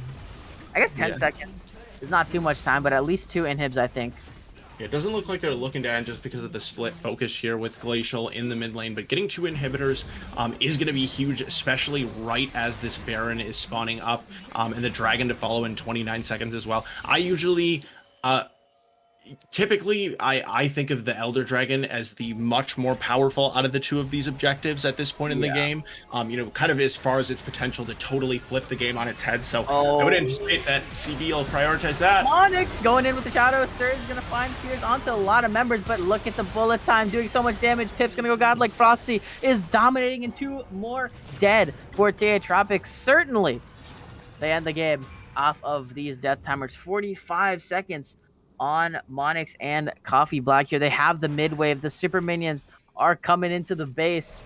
I guess 10 seconds is not too much time, but at least 2 inhibs, I think. It doesn't look like they're looking to end just because of the split focus here with Glacial in the mid lane, but getting 2 inhibitors is going to be huge, especially right as this Baron is spawning up, and the Dragon to follow in 29 seconds as well. I usually typically I think of the Elder Dragon as the much more powerful out of the two of these objectives at this point in the Yeah. game. Kind of as far as its potential to totally flip the game on its head. So I would Oh. anticipate that CB will prioritize that. Onyx going in with the Shadow Surge, gonna find Fears onto a lot of members, but look at the bullet time doing so much damage. Pip's gonna go godlike. Frosty is dominating, and 2 more dead for TA Tropics. Certainly, they end the game off of these death timers. 45 seconds on Monix and Coffee Black here. They have the mid wave. The super minions are coming into the base,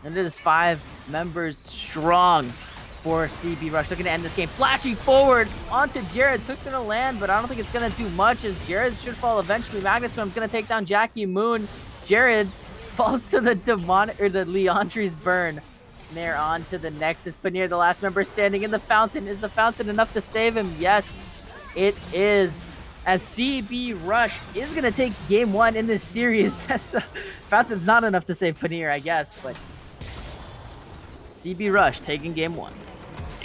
and it is 5 members strong for CB Rush. Looking to end this game. Flashing forward onto Jared. Hook's going to land, but I don't think it's going to do much, as Jared should fall eventually. Magnetstorm's going to take down Jackie Moon. Jared's falls to the Leandri's burn. And they're on to the Nexus. Paneer, the last member standing in the fountain. Is the fountain enough to save him? Yes, it is. As CB Rush is going to take game 1 in this series. Fountain's not enough to save Paneer, I guess, but CB Rush taking game 1.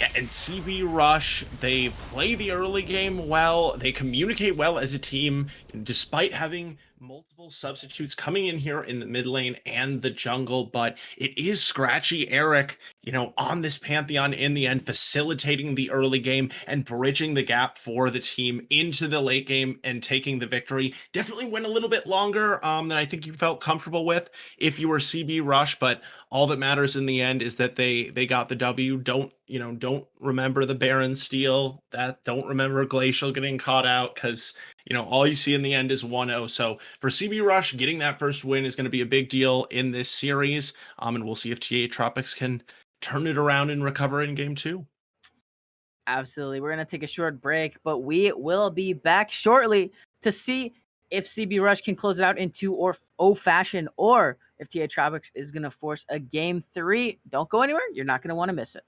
Yeah, and CB Rush, they play the early game well. They communicate well as a team, despite having multiple substitutes coming in here in the mid lane and the jungle. But it is Scratchy Eric, on this Pantheon in the end, facilitating the early game and bridging the gap for the team into the late game and taking the victory. Definitely went a little bit longer than I think you felt comfortable with if you were CB Rush, but all that matters in the end is that they got the W. Don't remember the Baron steal. Don't remember Glacial getting caught out, because all you see in the end is 1-0. So for CB Rush, getting that first win is going to be a big deal in this series. And we'll see if TA Tropics can turn it around and recover in game 2. Absolutely. We're going to take a short break, but we will be back shortly to see if CB Rush can close it out in 2-0 fashion, or if TA Tropics is going to force a game 3. Don't go anywhere. You're not going to want to miss it.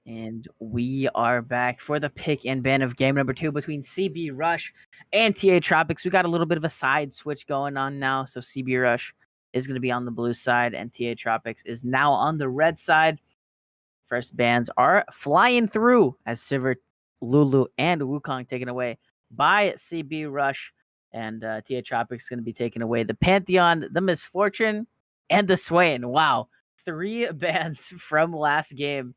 And we are back for the pick and ban of game number 2 between CB Rush and TA Tropics. We got a little bit of a side switch going on now. So CB Rush is going to be on the blue side, and TA Tropics is now on the red side. First bans are flying through as Sivert, Lulu, and Wukong taken away by CB Rush. And TA Tropics is going to be taking away the Pantheon, the Misfortune, and the Swain. Wow. 3 bans from last game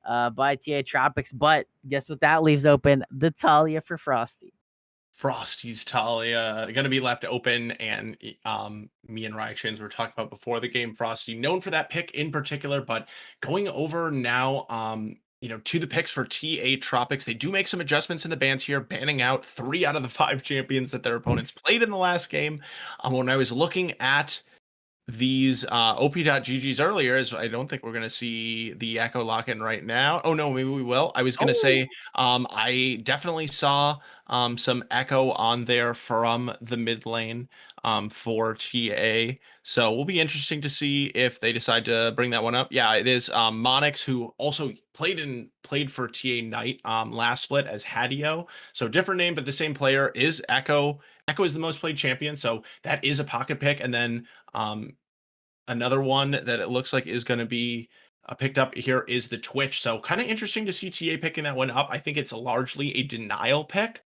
by TA Tropics. But guess what that leaves open? The Talia for Frosty. Frosty's Talia going to be left open, and me and Rychins were talking about before the game. Frosty, known for that pick in particular, but going over now, to the picks for TA Tropics, they do make some adjustments in the bans here, banning out 3 out of the 5 champions that their opponents played in the last game. When I was looking at these op.gg's earlier, is I don't think we're going to see the Echo lock-in right now. Oh no, maybe we will. I was going to say I definitely saw some Echo on there from the mid lane for TA. So we'll be interesting to see if they decide to bring that one up. Yeah, it is Monix, who also played for TA Knight last split as Hadio. So different name, but the same player is Echo. Echo is the most played champion, so that is a pocket pick. And then another one that it looks like is going to be picked up here is the Twitch. So kind of interesting to see TA picking that one up. I think it's largely a denial pick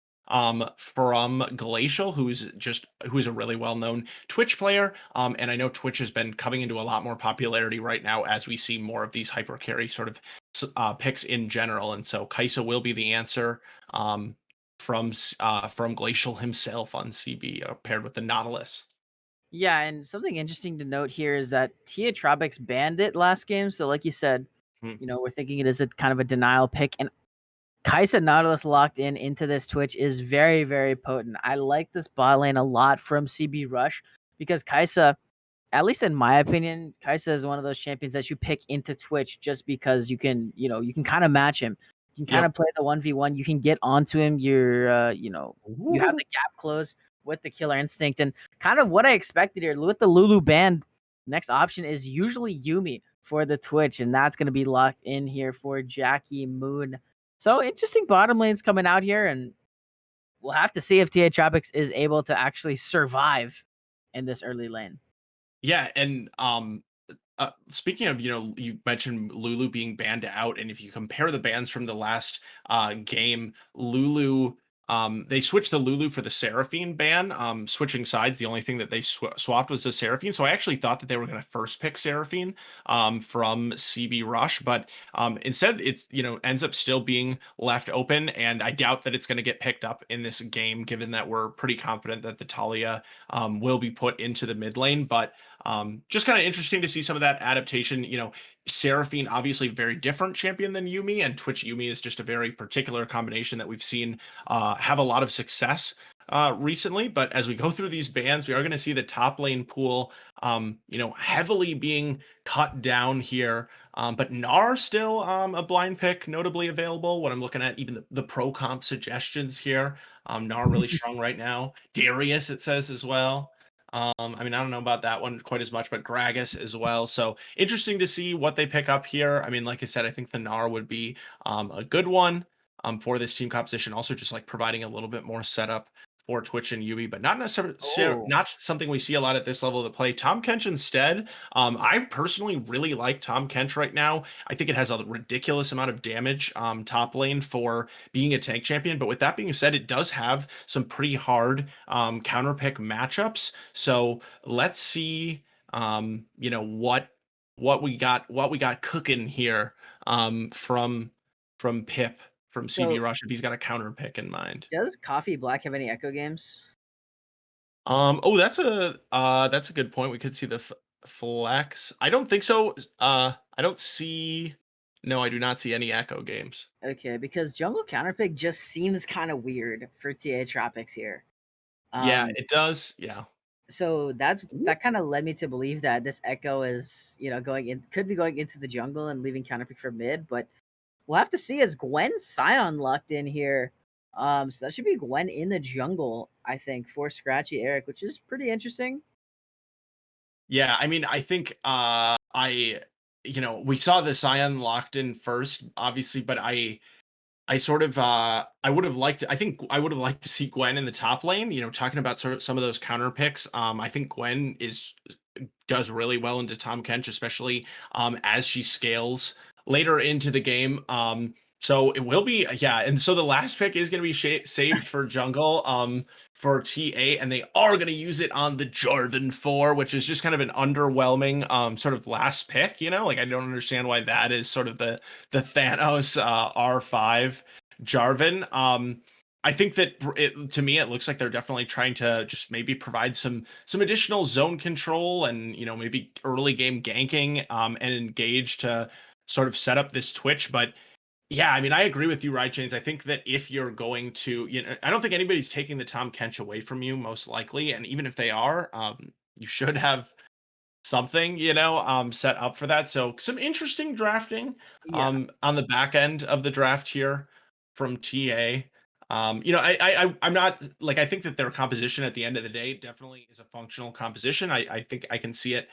from Glacial, who's a really well-known Twitch player. And I know Twitch has been coming into a lot more popularity right now as we see more of these hyper carry sort of picks in general. And so Kaisa will be the answer from Glacial himself on CB, paired with the Nautilus. Yeah, and something interesting to note here is that TA Tropics banned it last game. So, like you said, Hmm. we're thinking it is a kind of a denial pick. And Kaisa Nautilus locked into this Twitch is very, very potent. I like this bot lane a lot from CB Rush because Kaisa, at least in my opinion, Kaisa is one of those champions that you pick into Twitch just because you can kind of match him. You can kind of play the 1v1. You can get onto him. You have the gap close with the killer instinct. And kind of what I expected here with the Lulu band, next option is usually Yumi for the Twitch. And that's going to be locked in here for Jackie Moon. So interesting bottom lanes coming out here. And we'll have to see if TA Tropics is able to actually survive in this early lane. Yeah, and speaking of, you mentioned Lulu being banned out, and if you compare the bans from the last game, Lulu, they switched the Lulu for the Seraphine ban, switching sides. The only thing that they swapped was the Seraphine. So I actually thought that they were going to first pick Seraphine from CB Rush, but instead it's ends up still being left open, and I doubt that it's going to get picked up in this game, given that we're pretty confident that the Talia will be put into the mid lane. But just kind of interesting to see some of that adaptation. Seraphine, obviously very different champion than Yumi, and Twitch Yumi is just a very particular combination that we've seen have a lot of success recently. But as we go through these bans, we are going to see the top lane pool, heavily being cut down here. But Gnar still a blind pick, notably available. When I'm looking at even the pro comp suggestions here, Gnar really strong right now. Darius, it says as well. I don't know about that one quite as much, but Gragas as well. So interesting to see what they pick up here. Like I said, I think the Gnar would be a good one for this team composition. Also, just like providing a little bit more setup for Twitch and Yumi, but not necessarily not something we see a lot at this level of the play. Tom Kench instead. I personally really like Tom Kench right now. I think it has a ridiculous amount of damage top lane for being a tank champion. But with that being said, it does have some pretty hard counter pick matchups. So let's see, what we got cooking here from Pip from CB So, Rush if he's got a counter pick in mind. does Coffee Black have any Echo games? That's a good point. We could see the flex. I don't think so. I don't see. No, I do not see any Echo games. Okay, because Jungle Counterpick just seems kind of weird for TA Tropics here. Yeah, it does. Yeah. So that kind of led me to believe that this Echo is, could be going into the jungle and leaving Counterpick for mid, but we'll have to see as Gwen Scion locked in here. So that should be Gwen in the jungle, I think, for Scratchy Eric, which is pretty interesting. Yeah, I think I we saw the Scion locked in first, obviously, but I sort of I would have liked I think I would have liked to see Gwen in the top lane, talking about sort of some of those counter picks. I think Gwen does really well into Tom Kench, especially as she scales later into the game. So it will be, yeah. And so the last pick is going to be saved for jungle, for TA, and they are going to use it on the Jarvan 4, which is just kind of an underwhelming sort of last pick. Like I don't understand why that is sort of the Thanos R5 Jarvan. I think that to me, it looks like they're definitely trying to just maybe provide some additional zone control and maybe early game ganking, and engage to sort of set up this Twitch. But yeah, I mean, I agree with you, Ride Chains. I think that if you're going to, I don't think anybody's taking the Tom Kench away from you, most likely. And even if they are, you should have something, set up for that. So some interesting drafting Yeah. on the back end of the draft here from TA. I'm not like, I think that their composition at the end of the day definitely is a functional composition. I think I can see it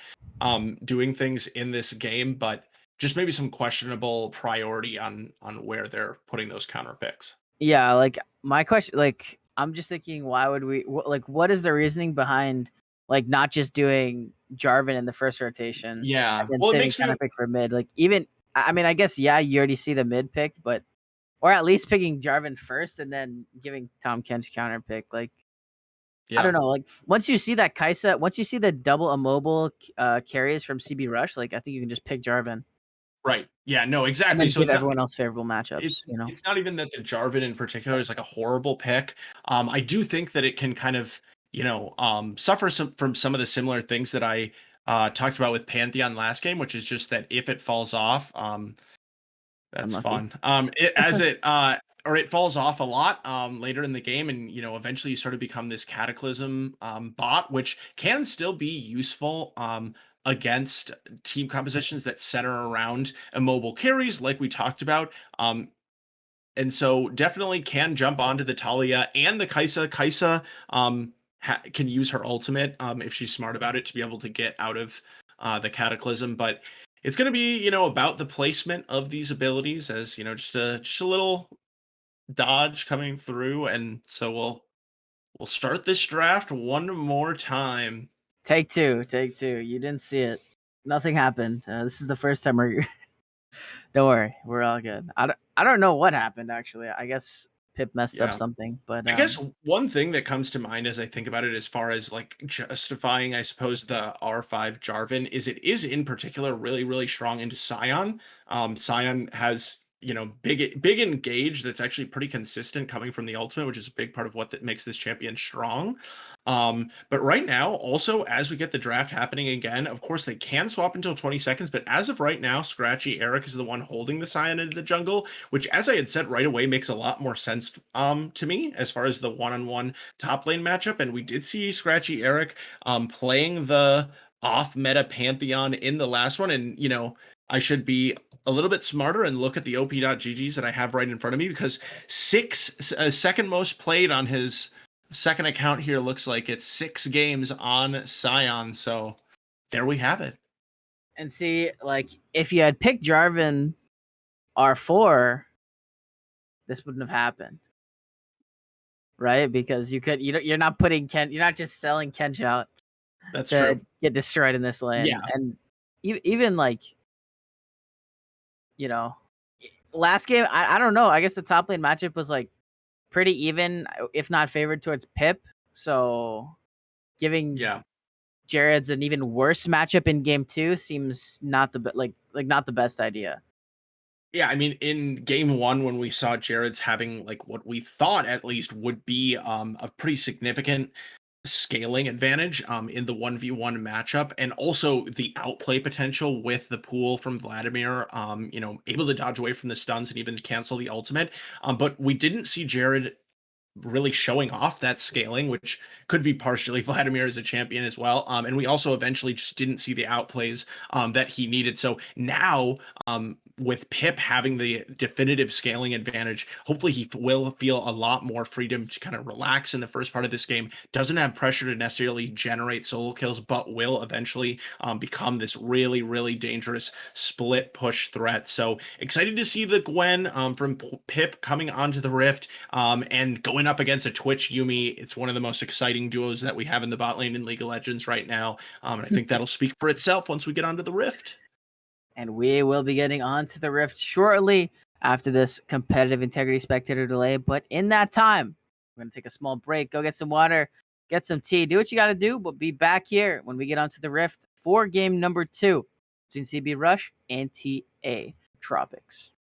doing things in this game, but just maybe some questionable priority on where they're putting those counter picks. Yeah, like my question, like I'm just thinking, why would we like? What is the reasoning behind like not just doing Jarvan in the first rotation and Yeah. then Well, it saving makes me counter pick for mid? Like even, I mean, I guess yeah, you already see the mid picked, but or at least picking Jarvan first and then giving Tom Kench counter pick. Like I don't yeah. know. Like once you see that Kaisa, once you see the double immobile carries from CB Rush, like I think you can just pick Jarvan Right. Yeah, no, and exactly. then So give it's not everyone else favorable it's matchups. You know. it's not even that the Jarvan in particular is like a horrible pick. I do think that it can kind of, suffer from some of the similar things that I talked about with Pantheon last game, which is just that if it falls off, that's Unlucky. fun. It falls off a lot later in the game, and eventually you sort of become this Cataclysm bot, which can still be useful against team compositions that center around immobile carries, like we talked about. And so definitely can jump onto the Talia and the Kaisa. Kaisa can use her ultimate if she's smart about it to be able to get out of the Cataclysm. But it's going to be, about the placement of these abilities, as just a little dodge coming through. And so we'll start this draft one more time. Take two. Take two. You didn't see it. Nothing happened. This is the first time we're. Don't worry, we're all good. I don't know what happened actually. I guess Pip messed up Yeah. something, but I guess one thing that comes to mind as I think about it, as far as like justifying, I suppose, the R5 Jarvan, is it is in particular really, really strong into Scion. Scion has, big engage that's actually pretty consistent coming from the ultimate, which is a big part of what that makes this champion strong. But right now, also, as we get the draft happening again, of course, they can swap until 20 seconds, but as of right now, Scratchy Eric is the one holding the Scion into the jungle, which, as I had said right away, makes a lot more sense to me as far as the one-on-one top lane matchup. And we did see Scratchy Eric playing the off-meta Pantheon in the last one, and I should be a little bit smarter and look at the op.ggs that I have right in front of me, because second most played on his second account here looks like it's 6 games on Scion. So there we have it. and see, like if you had picked Jarvan R4, this wouldn't have happened, right? Because you're not putting Ken, you're not just selling Kench out That's to true. get destroyed in this lane, Yeah. and even like last game, I don't know. I guess the top lane matchup was like pretty even, if not favored towards Pip. So giving Yeah. Jared's an even worse matchup in game 2 seems not the not the best idea. Yeah, I mean, in game 1, when we saw Jared's having like what we thought at least would be a pretty significant scaling advantage in the 1v1 matchup, and also the outplay potential with the pool from Vladimir, able to dodge away from the stuns and even cancel the ultimate. But we didn't see Jared really showing off that scaling, which could be partially Vladimir as a champion as well. And we also eventually just didn't see the outplays that he needed. So now with Pip having the definitive scaling advantage, hopefully he will feel a lot more freedom to kind of relax in the first part of this game. Doesn't have pressure to necessarily generate solo kills, but will eventually become this really, really dangerous split push threat. So excited to see the Gwen from Pip coming onto the Rift and going up against a Twitch Yumi. It's one of the most exciting duos that we have in the bot lane in League of Legends right now. And I think that'll speak for itself once we get onto the Rift. And we will be getting onto the Rift shortly after this competitive integrity spectator delay. But in that time, we're going to take a small break, go get some water, get some tea, do what you got to do, but be back here when we get onto the Rift for game number 2 between CB Rush and TA Tropics.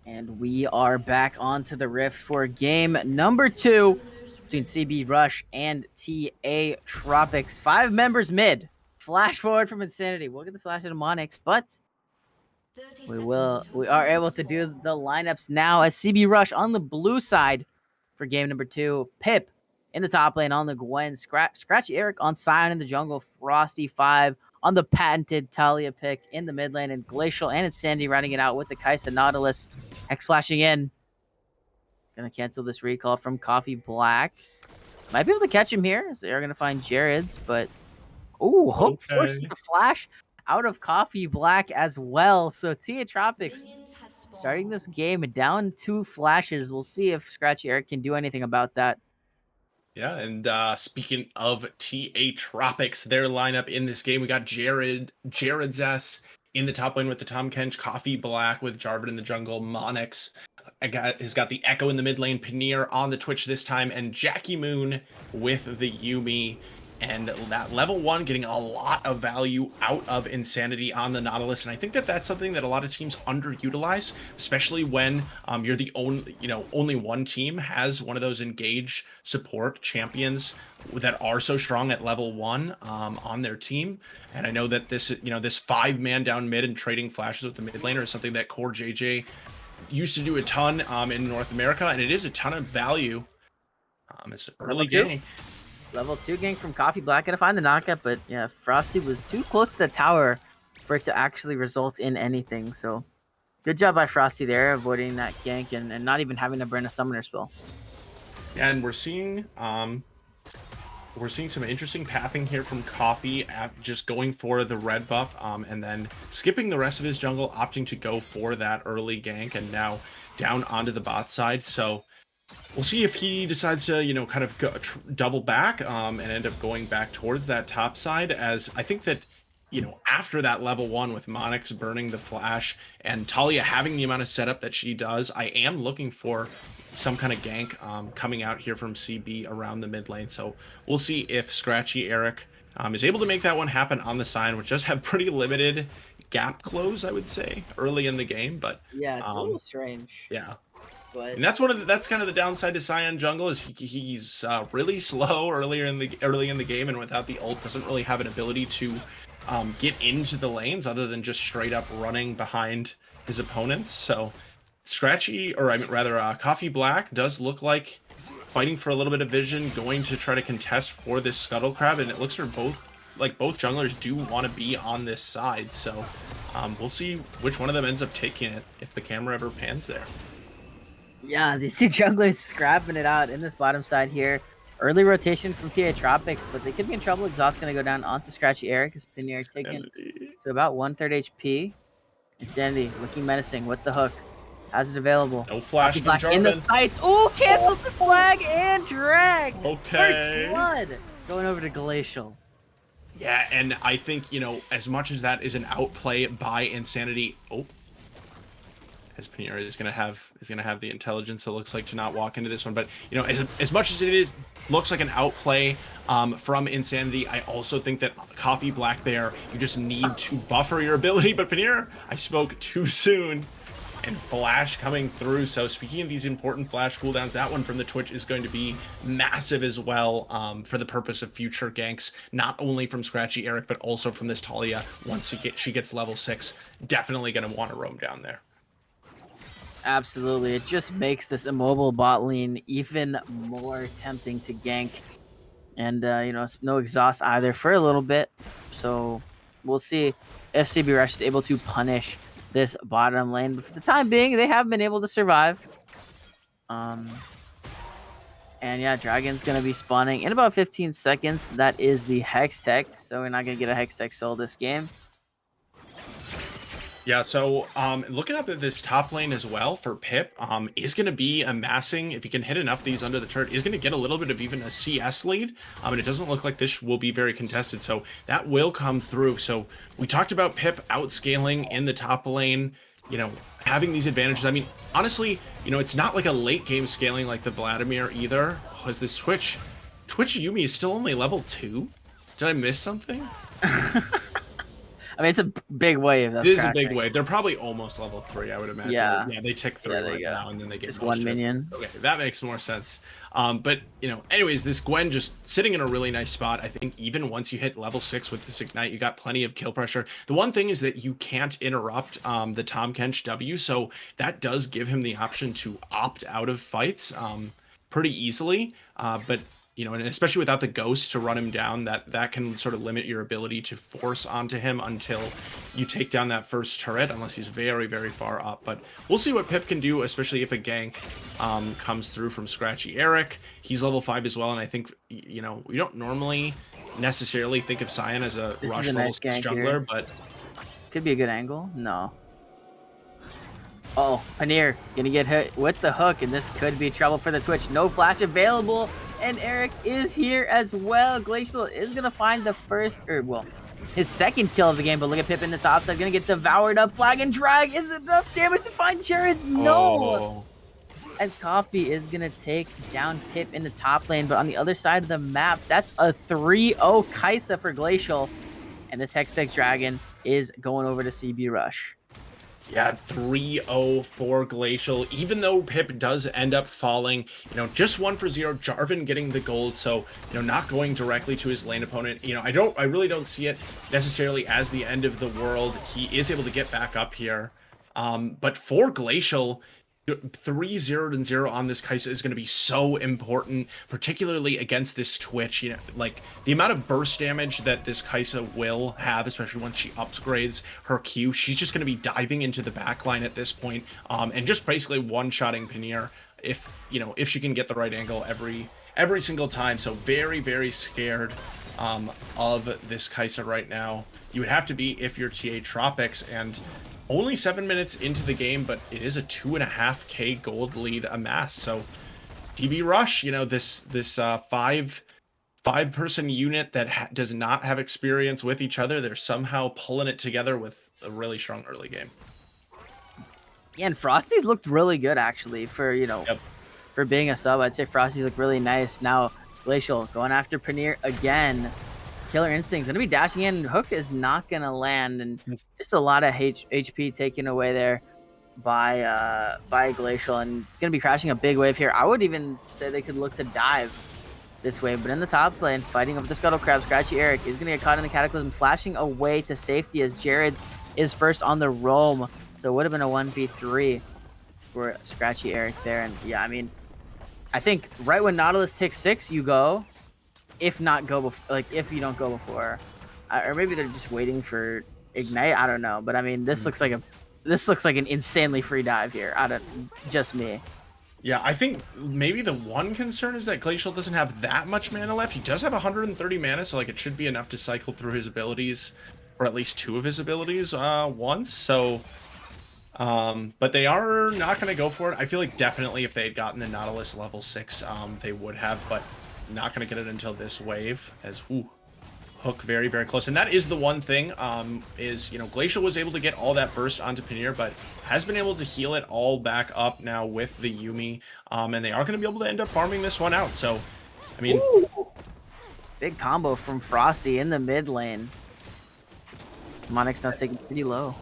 And we are back onto the Rift for game number 2 between CB Rush and TA Tropics. 5 members mid. Flash forward from Insanity. We'll get the flash into Monix, but We are able to do the lineups now as CB Rush on the blue side for game number 2. Pip in the top lane on the Gwen. Scratchy Eric on Sion in the jungle. Frosty 5 on the patented Talia pick in the mid lane. And Glacial and Sandy riding it out with the Kaisa Nautilus. X flashing in. Gonna cancel this recall from Coffee Black. Might be able to catch him here. So they're gonna find Jared's, but ooh, Hook forces the flash out of Coffee Black as well. So TA Tropics starting this game down 2 flashes. We'll see if Scratchy Eric can do anything about that. Yeah, and speaking of TA Tropics, their lineup in this game, we got Jared's S in the top lane with the Tom Kench, Coffee Black with Jarvan in the jungle, Monix has got the Echo in the mid lane, Paneer on the Twitch this time, and Jackie Moon with the Yuumi. And that level 1 getting a lot of value out of Insanity on the Nautilus, and I think that that's something that a lot of teams underutilize, especially when you're the only one team has one of those engage support champions that are so strong at level 1 on their team. And I know that this 5-man down mid and trading flashes with the mid laner is something that Core JJ used to do a ton in North America, and it is a ton of value. It's early game. Level 2 gank from Coffee Black. Gonna find the knockup, but yeah, Frosty was too close to the tower for it to actually result in anything. So good job by Frosty there, avoiding that gank and not even having to burn a summoner spell. Yeah, and we're seeing some interesting pathing here from Coffee, just going for the red buff and then skipping the rest of his jungle, opting to go for that early gank, and now down onto the bot side. So we'll see if he decides to, kind of double back and end up going back towards that top side, as I think that, after that level 1 with Monix burning the flash and Talia having the amount of setup that she does, I am looking for some kind of gank coming out here from CB around the mid lane. So we'll see if Scratchy Eric is able to make that one happen on the sign, which does have pretty limited gap close, I would say, early in the game. But yeah, it's a little strange. Yeah. But And that's kind of the downside to Sion jungle, is he's really slow early in the game, and without the ult doesn't really have an ability to get into the lanes other than just straight up running behind his opponents. So Coffee Black does look like fighting for a little bit of vision, going to try to contest for this Scuttle Crab, and it looks for both junglers do want to be on this side. So we'll see which one of them ends up taking it if the camera ever pans there. yeah, these 2 junglers scrapping it out in this bottom side here. Early rotation from TA Tropics, but they could be in trouble. Exhaust going to go down onto Scratchy Eric. His Paneer taken to about 1/3 HP. Insanity looking menacing with the hook. Has it available? No flash from Black Jarvan. in the sights. Oh, canceled the flag and drag. Okay. First blood going over to Glacial. Yeah, and I think, as much as that is an outplay by Insanity, as Paneer is gonna have the intelligence, it looks like, to not walk into this one. But as much as it looks like an outplay from Insanity, I also think that Coffee Black there, you just need to buffer your ability. But Paneer, I spoke too soon. And flash coming through. So speaking of these important flash cooldowns, that one from the Twitch is going to be massive as well, for the purpose of future ganks, not only from Scratchy Eric, but also from this Talia. Once she gets level 6, definitely going to want to roam down there. Absolutely. It just makes this immobile bot lane even more tempting to gank. And, no exhaust either for a little bit. So we'll see if CB Rush is able to punish this bottom lane. But for the time being, they have been able to survive. And yeah, Dragon's going to be spawning in about 15 seconds. That is the Hex Tech. So we're not going to get a Hex Tech soul this game. Yeah, so looking up at this top lane as well for Pip, is going to be amassing, if he can hit enough of these under the turret, is going to get a little bit of even a CS lead. And it doesn't look like this will be very contested, so that will come through. So we talked about Pip outscaling in the top lane, having these advantages. I mean, honestly, it's not like a late game scaling like the Vladimir either. Was this Twitch Yuumi is still only level 2? Did I miss something? I mean, it's a big wave. That's It is a cracking. big wave. They're probably almost level 3, I would imagine. Yeah. Yeah, they tick 3 Yeah, there right you go. now, and then they get Just most one hit. minion. Okay, that makes more sense. But anyways, this Gwen just sitting in a really nice spot. I think even once you hit level 6 with this Ignite, you got plenty of kill pressure. The one thing is that you can't interrupt the Tahm Kench W, so that does give him the option to opt out of fights pretty easily. But and especially without the ghost to run him down, that can sort of limit your ability to force onto him until you take down that first turret, unless he's very, very far up. But we'll see what Pip can do, especially if a gank comes through from Scratchy Eric. He's level 5 as well, and I think, we don't normally necessarily think of Cyan as a This rush is a level nice 6 gank jungler, here. but Could be a good angle. No. Oh, Paneer gonna get hit with the hook, and this could be trouble for the Twitch. No flash available, and Eric is here as well. Glacial is gonna find the first, his second kill of the game, but look at Pip in the top side, gonna get devoured up. Flag and drag is enough damage to find Jared's. No! As Coffee is gonna take down Pip in the top lane, but on the other side of the map, that's a 3-0 Kaisa for Glacial, and this Hextech Dragon is going over to CB Rush. Yeah, 3-0 for Glacial. Even though Pip does end up falling, just 1 for 0, Jarvan getting the gold, so not going directly to his lane opponent. I really don't see it necessarily as the end of the world. He is able to get back up here. But for Glacial, 3-0 on this Kaisa is going to be so important, particularly against this Twitch. Like the amount of burst damage that this Kaisa will have, especially once she upgrades her Q, she's just going to be diving into the backline at this point, and just basically one-shotting Paneer if she can get the right angle every single time. So very, very scared of this Kaisa right now. You would have to be if you're TA Tropics, and only 7 minutes into the game, but it is a 2.5k gold lead amassed. So TB Rush, this five-person unit that does not have experience with each other, they're somehow pulling it together with a really strong early game. Yeah, and Frosty's looked really good actually for for being a sub. I'd say Frosty's looked really nice. Now Glacial going after Paneer again. Killer Instinct gonna be dashing in. Hook is not gonna land, and just a lot of HP taken away there by Glacial, and gonna be crashing a big wave here. I would even say they could look to dive this wave, but in the top lane, fighting up the Scuttle Crab, Scratchy Eric is gonna get caught in the Cataclysm, flashing away to safety as Jared's is first on the roam. So it would have been a 1v3 for Scratchy Eric there, and yeah, I mean, I think right when Nautilus ticks 6, you go. If not go before, like if you don't go before, or maybe they're just waiting for Ignite. I don't know, but I mean, this looks like an insanely free dive here. Just me. Yeah, I think maybe the one concern is that Glacial doesn't have that much mana left. He does have 130 mana, so like it should be enough to cycle through his abilities, or at least 2 of his abilities once. So, but they are not going to go for it. I feel like definitely if they had gotten the Nautilus level 6, they would have, but not going to get it until this wave, as Hook very, very close. And that is the one thing, is Glacial was able to get all that burst onto Paneer, but has been able to heal it all back up now with the Yuumi, and they are going to be able to end up farming this one out. So I mean, big combo from Frosty in the mid lane. Monix now taking pretty low.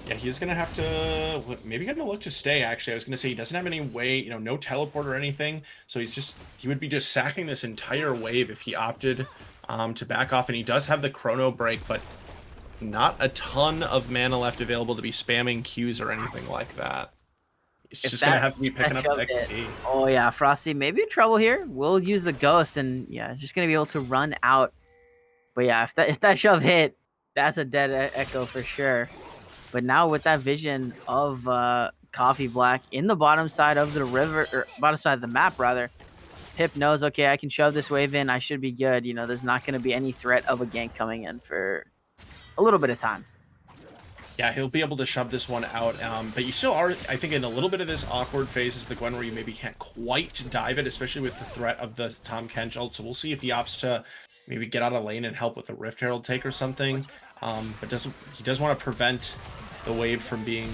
Yeah, he's going to have to, maybe going to look to stay, actually. I was going to say he doesn't have any way, no teleport or anything. So he would be just sacking this entire wave if he opted to back off. And he does have the chrono break, but not a ton of mana left available to be spamming Qs or anything like that. It's just going to have to be picking up XP. Oh yeah, Frosty maybe in trouble here. We'll use the ghost, and yeah, it's just going to be able to run out. But yeah, if that shove hit, that's a dead echo for sure. But now with that vision of Coffee Black in the bottom side of the river, or bottom side of the map rather, Pip knows, okay, I can shove this wave in. I should be good. There's not going to be any threat of a gank coming in for a little bit of time. Yeah, he'll be able to shove this one out. But you still are, I think, in a little bit of this awkward phase is the Gwen where you maybe can't quite dive it, especially with the threat of the Tahm Kench ult. So we'll see if he opts to maybe get out of lane and help with a Rift Herald take or something. But he does want to prevent the wave from being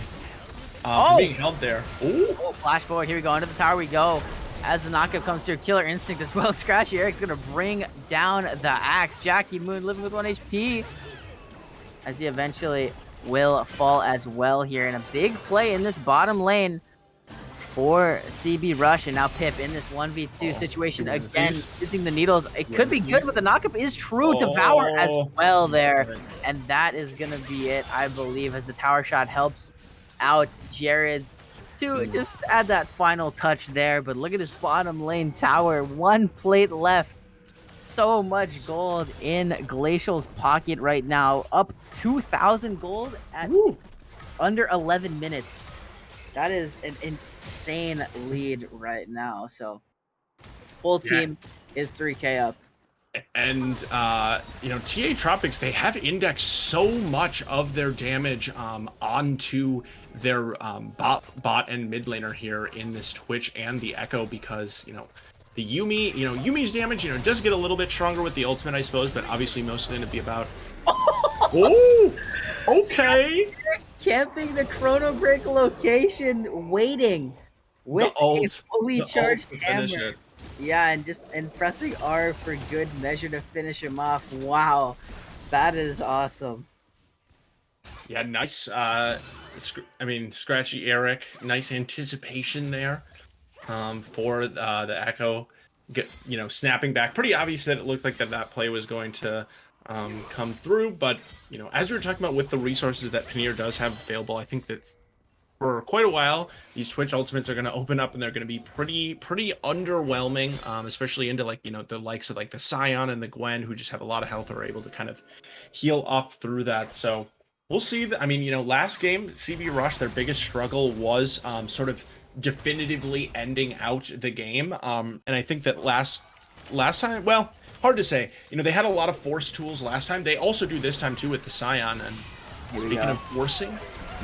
held there. Ooh. Oh, flash forward. Here we go. Under the tower we go. As the knockup comes through, Killer Instinct as well. Scratchy Eric's going to bring down the axe. Jackie Moon living with 1 HP. as he eventually will fall as well here. And a big play in this bottom lane for CB Rush, and now Pip in this 1v2 situation again, using the needles. It could be good, but the knockup is true. Devour as well there, and that is going to be it, I believe, as the tower shot helps out Jared's to just add that final touch there. But look at this bottom lane tower, 1 plate left. So much gold in Glacial's pocket right now, up 2,000 gold at under 11 minutes. That is an insane lead right now. So full team is 3K up. And you know, TA Tropics, they have indexed so much of their damage onto their bot and mid laner here in this Twitch and the Echo, because you know the Yuumi, Yuumi's damage, does get a little bit stronger with the ultimate, I suppose, but obviously mostly going to be about oh, okay, camping the Chrono Break location, waiting with the ult, a fully charged hammer. Yeah, and pressing R for good measure to finish him off. Wow, that is awesome. Yeah, nice. Scratchy Eric, nice anticipation there for the Echo, snapping back. Pretty obvious that it looked like that play was going to come through, but as we were talking about with the resources that Paneer does have available, I think that for quite a while these Twitch ultimates are going to open up and they're going to be pretty underwhelming, especially into the likes of like the Scion and the Gwen, who just have a lot of health, are able to kind of heal up through that. So we'll see. Last game CB Rush, their biggest struggle was sort of definitively ending out the game, and I think that last time, well, hard to say. They had a lot of force tools last time. They also do this time too with the Scion. And speaking of forcing,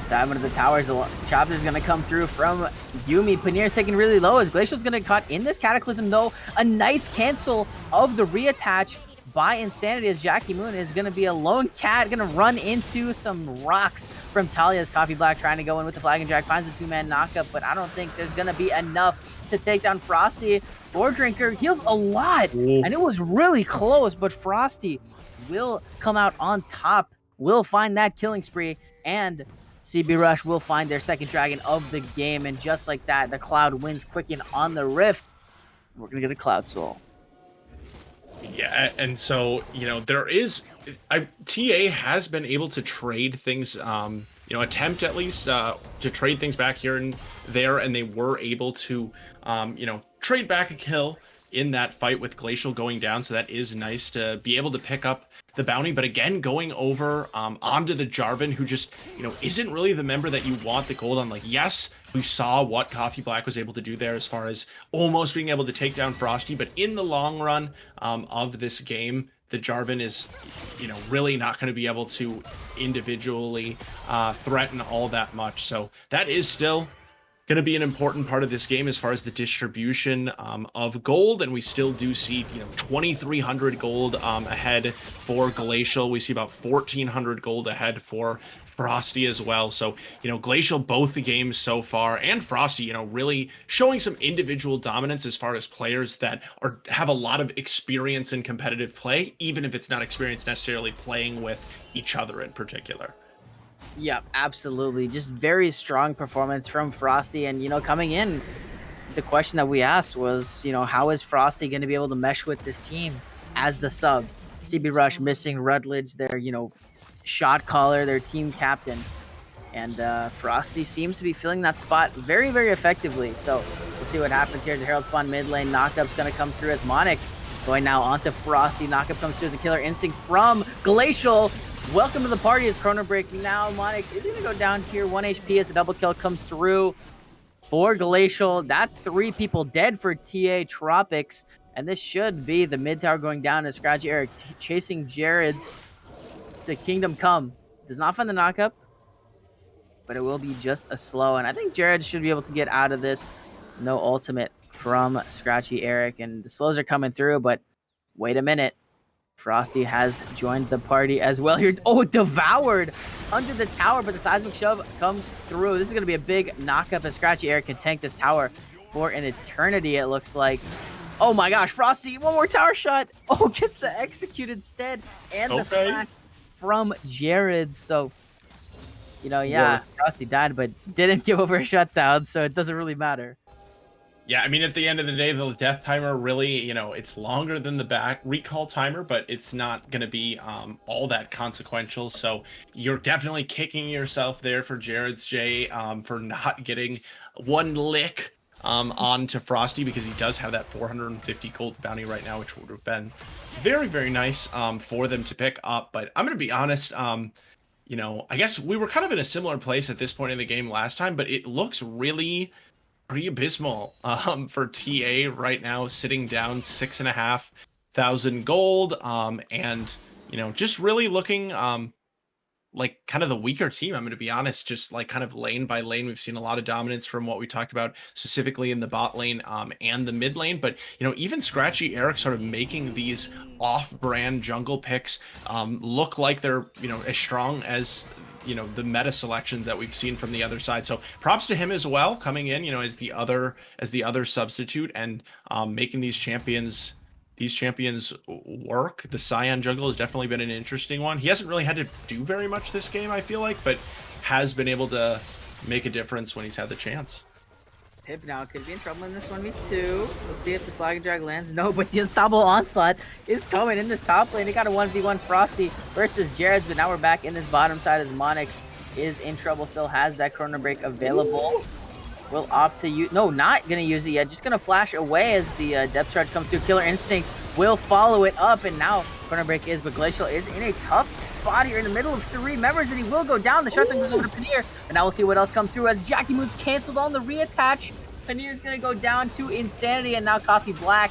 dive into the towers. Chopper's going to come through from Yuumi. Paneer's taking really low as Glacial's going to get caught in this Cataclysm, though. A nice cancel of the reattach by Insanity, as Jackie Moon is going to be a lone cat, going to run into some rocks from Talia's Coffee Black, trying to go in with the Flag and Jack, finds a 2-man knockup, but I don't think there's going to be enough to take down Frosty. Or Drinker heals a lot, and it was really close, but Frosty will come out on top, will find that killing spree, and CB Rush will find their second dragon of the game. And just like that, the Cloud wins quicken on the Rift. We're going to get a Cloud Soul. Yeah, and so, there is... TA has been able to trade things, attempt at least to trade things back here and there, and they were able to, trade back a kill in that fight with Glacial going down, so that is nice to be able to pick up the bounty. But again, going over onto the Jarvan, who just, isn't really the member that you want the gold on. Like, yes, we saw what Coffee Black was able to do there as far as almost being able to take down Frosty, but in the long run of this game, the Jarvan is, really not going to be able to individually threaten all that much. So that is still going to be an important part of this game as far as the distribution of gold, and we still do see 2,300 gold ahead for Glacial. We see about 1,400 gold ahead for Frosty as well. So Glacial both the games so far, and Frosty really showing some individual dominance as far as players that have a lot of experience in competitive play, even if it's not experience necessarily playing with each other in particular. Yeah, absolutely. Just very strong performance from Frosty. And, coming in, the question that we asked was, how is Frosty going to be able to mesh with this team as the sub? CB Rush missing Rutledge, their, shot caller, their team captain. And Frosty seems to be filling that spot very, very effectively. So we'll see what happens here as a Herald Spawn mid lane. Knockup's going to come through as Monic going now onto Frosty. Knockup comes through as a Killer Instinct from Glacial. Welcome to the party as Chrono Break. Now Monic is going to go down here. 1 HP as a double kill comes through for Glacial. That's 3 people dead for TA Tropics. And this should be the mid tower going down as Scratchy Eric chasing Jared's to Kingdom Come. Does not find the knockup, but it will be just a slow. And I think Jared should be able to get out of this. No ultimate from Scratchy Eric. And the slows are coming through, but wait a minute. Frosty has joined the party as well here. Oh, devoured under the tower, but the seismic shove comes through. This is going to be a big knockup as Scratchy Eric can tank this tower for an eternity, it looks like. Oh my gosh, Frosty, one more tower shot. Oh, gets the execute instead. And the flash from Jared. So, yeah, Frosty died, but didn't give over a shutdown, so it doesn't really matter. Yeah, I mean, at the end of the day, the death timer really, it's longer than the back recall timer, but it's not going to be all that consequential. So you're definitely kicking yourself there for Jared's J for not getting one lick onto Frosty, because he does have that 450 gold bounty right now, which would have been very, very nice for them to pick up. But I'm going to be honest, I guess we were kind of in a similar place at this point in the game last time, but it looks really pretty abysmal for TA right now, sitting down 6,500 gold, and just really looking like kind of the weaker team. I'm going to be honest, just like kind of lane by lane, we've seen a lot of dominance from what we talked about specifically in the bot lane and the mid lane. But even Scratchy Eric sort of making these off-brand jungle picks look like they're as strong as the meta selection that we've seen from the other side. So props to him as well, coming in as the other substitute, and making these champions work. The Scion jungle has definitely been an interesting one. He hasn't really had to do very much this game, I feel like, but has been able to make a difference when he's had the chance. Pip now could be in trouble in this 1v2. Let's see if the flag and drag lands. No, but the unstoppable onslaught is coming in this top lane. They got a 1v1 Frosty versus Jared's, but now we're back in this bottom side as Monix is in trouble, still has that Chrono Break available. Will opt to use, no, not gonna use it yet, just gonna flash away as the depth charge comes through. Killer Instinct will follow it up, and now Chrono Break is, but Glacial is in a tough spot here in the middle of 3 members, and he will go down. The shutdown goes over to Paneer, and now we'll see what else comes through as Jackie Moon's canceled on the reattach. Paneer's gonna go down to Insanity, and now Coffee Black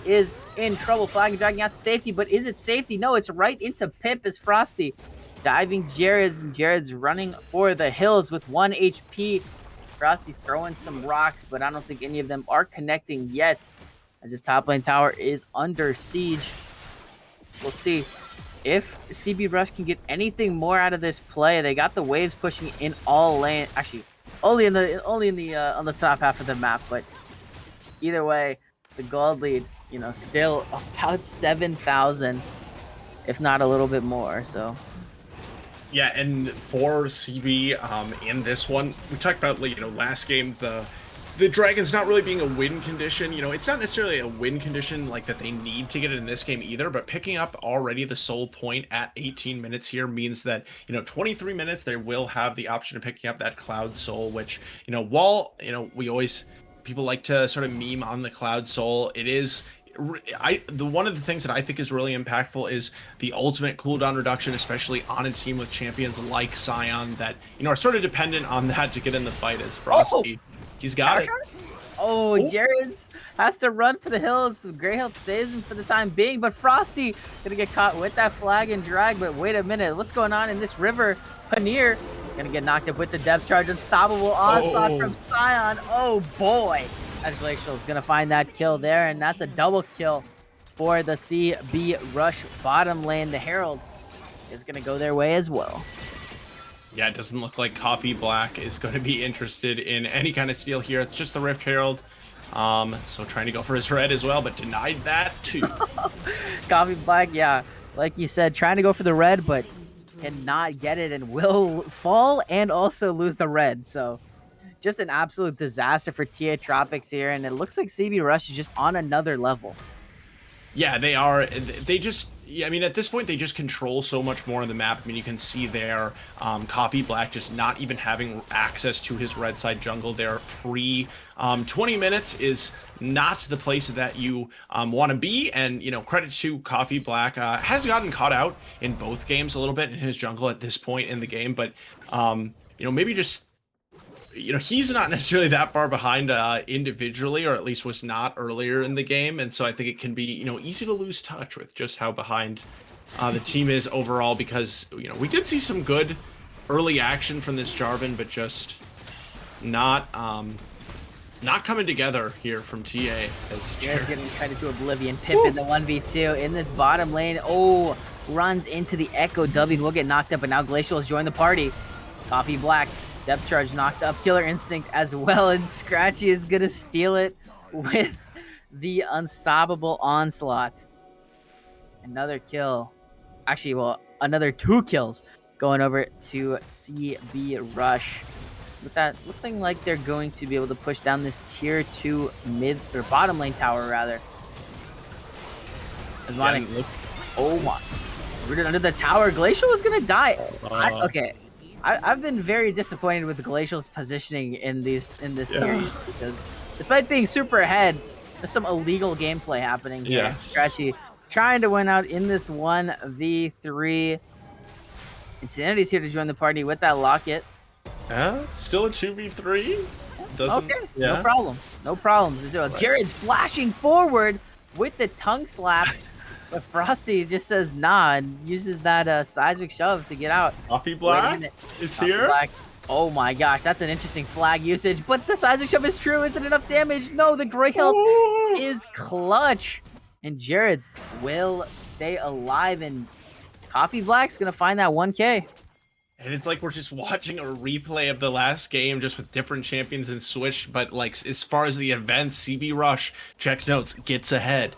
is in trouble. Flag and dragging out to safety, but is it safety? No, it's right into Pip as Frosty diving Jared's, and Jared's running for the hills with 1 HP. Frosty's throwing some rocks, but I don't think any of them are connecting yet, as his top lane tower is under siege. We'll see if CB Rush can get anything more out of this play. They got the waves pushing in all lane, actually only in the on the top half of the map, but either way, the gold lead, still about 7,000, if not a little bit more. So. Yeah, and for CB in this one, we talked about last game, the Dragons not really being a win condition. It's not necessarily a win condition like that they need to get it in this game either, but picking up already the soul point at 18 minutes here means that 23 minutes they will have the option of picking up that Cloud Soul, which while we always, people like to sort of meme on the Cloud Soul, it is one of the things that I think is really impactful is the ultimate cooldown reduction, especially on a team with champions like Scion that are sort of dependent on that to get in the fight. As Frosty, he's got it. Oh, Jared's has to run for the hills. The Grey Hilt saves him for the time being, but Frosty gonna get caught with that flag and drag. But wait a minute, what's going on in this river? Paneer gonna get knocked up with the depth charge. Unstoppable onslaught from Scion. Oh boy. As Glacial is going to find that kill there, and that's a double kill for the CB Rush bottom lane. The Herald is going to go their way as well. Yeah, it doesn't look like Coffee Black is going to be interested in any kind of steal here. It's just the Rift Herald. So trying to go for his red as well, but denied that too. Coffee Black, yeah, like you said, trying to go for the red, but cannot get it and will fall and also lose the red. So just an absolute disaster for TA Tropics here, and it looks like CB Rush is just on another level. Yeah, they are. They just, I mean, at this point, they just control so much more of the map. I mean, you can see there, Coffee Black just not even having access to his red side jungle there pre 20 minutes is not the place that you want to be. And, credit to Coffee Black, has gotten caught out in both games a little bit in his jungle at this point in the game. But, maybe just, he's not necessarily that far behind individually, or at least was not earlier in the game. And so I think it can be, easy to lose touch with just how behind the team is overall, because, we did see some good early action from this Jarvan, but just not coming together here from TA. Yeah, it's getting credit to Oblivion. Pip in the 1v2 in this bottom lane. Oh, runs into the Echo W. Will get knocked up, but now Glacial has joined the party. Coffee Black. Depth charge knocked up. Killer Instinct as well, and Scratchy is going to steal it with the unstoppable onslaught. Another kill. Actually, well, another 2 kills going over to CB Rush. With that looking like they're going to be able to push down this tier 2 mid or bottom lane tower rather. Asmonic, oh my, rooted under the tower. Glacial was gonna die. Okay, I've been very disappointed with Glacial's positioning in this series because despite being super ahead, there's some illegal gameplay happening here. Yes. Scratchy trying to win out in this 1v3. Insanity's here to join the party with that locket. Still a 2v3. Doesn't. Okay, Yeah. no problem. No problems. Jared's flashing forward with the tongue slap. But Frosty just says nah and uses that seismic shove to get out. Coffee Black is here. Black. Oh my gosh, that's an interesting flag usage. But the seismic shove is true. Is it enough damage? No, the gray health is clutch. And Jared's will stay alive. And Coffee Black's going to find that 1K. And it's like we're just watching a replay of the last game just with different champions and Switch. But like as far as the events, CB Rush, checks notes, gets ahead.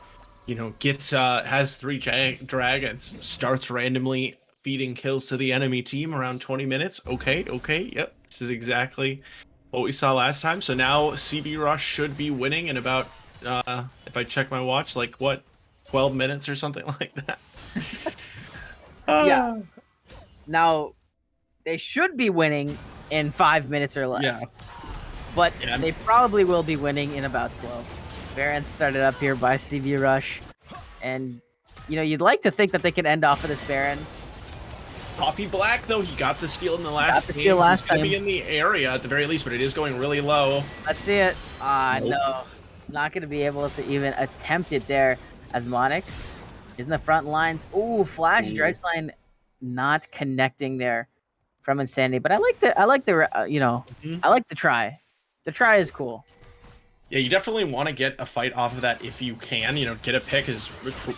You know, gets has 3 dragons, starts randomly feeding kills to the enemy team around 20 minutes. Okay, yep. This is exactly what we saw last time. So now CB Rush should be winning in about, if I check my watch, like what, 12 minutes or something like that. Yeah. Now, they should be winning in 5 minutes or less. Yeah. But they probably will be winning in about 12. Baron started up here by CB Rush. And, you know, you'd like to think that they can end off of this Baron. Coffee Black, though, he got the steal in the last game. He's going to be in the area at the very least, but it is going really low. Let's see it. No. Not going to be able to even attempt it there. As Monix is in the front lines. Ooh, Flash Dredge Line not connecting there from Insanity. But I like the I like the try. The try is cool. Yeah, you definitely want to get a fight off of that if you can. You know, get a pick is,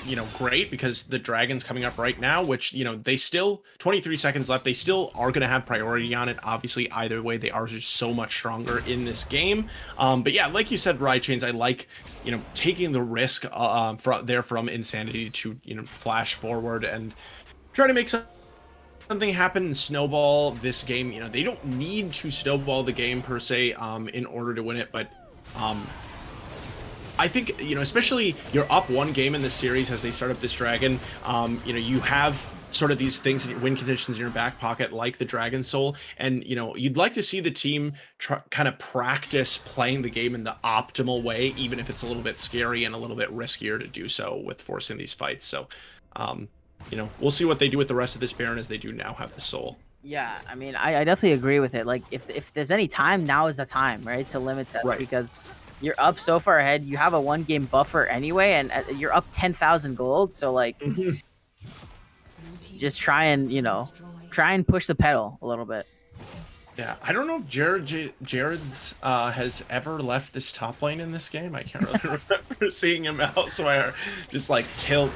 you know, great because the Dragon's coming up right now, which, you know, they still, 23 seconds left. They still are going to have priority on it. Obviously, either way, they are just so much stronger in this game. But yeah, like you said, Chains, I like, you know, taking the risk from Insanity to, you know, flash forward and try to make something happen and snowball this game. You know, they don't need to snowball the game per se in order to win it, but I think, you know, especially you're up 1 game in this series as they start up this dragon. You know, you have sort of these things in your win conditions in your back pocket, like the Dragon Soul, and you know, you'd like to see the team kind of practice playing the game in the optimal way, even if it's a little bit scary and a little bit riskier to do so with forcing these fights. So, you know, we'll see what they do with the rest of this Baron as they do now have the Soul. Yeah, I mean, I definitely agree with it. Like, if there's any time, now is the time, right, to limit that, because you're up so far ahead. You have a 1-game buffer anyway, and you're up 10,000 gold. So, like, just try and push the pedal a little bit. Yeah, I don't know if Jared's has ever left this top lane in this game. I can't really remember seeing him elsewhere. Just like tilt,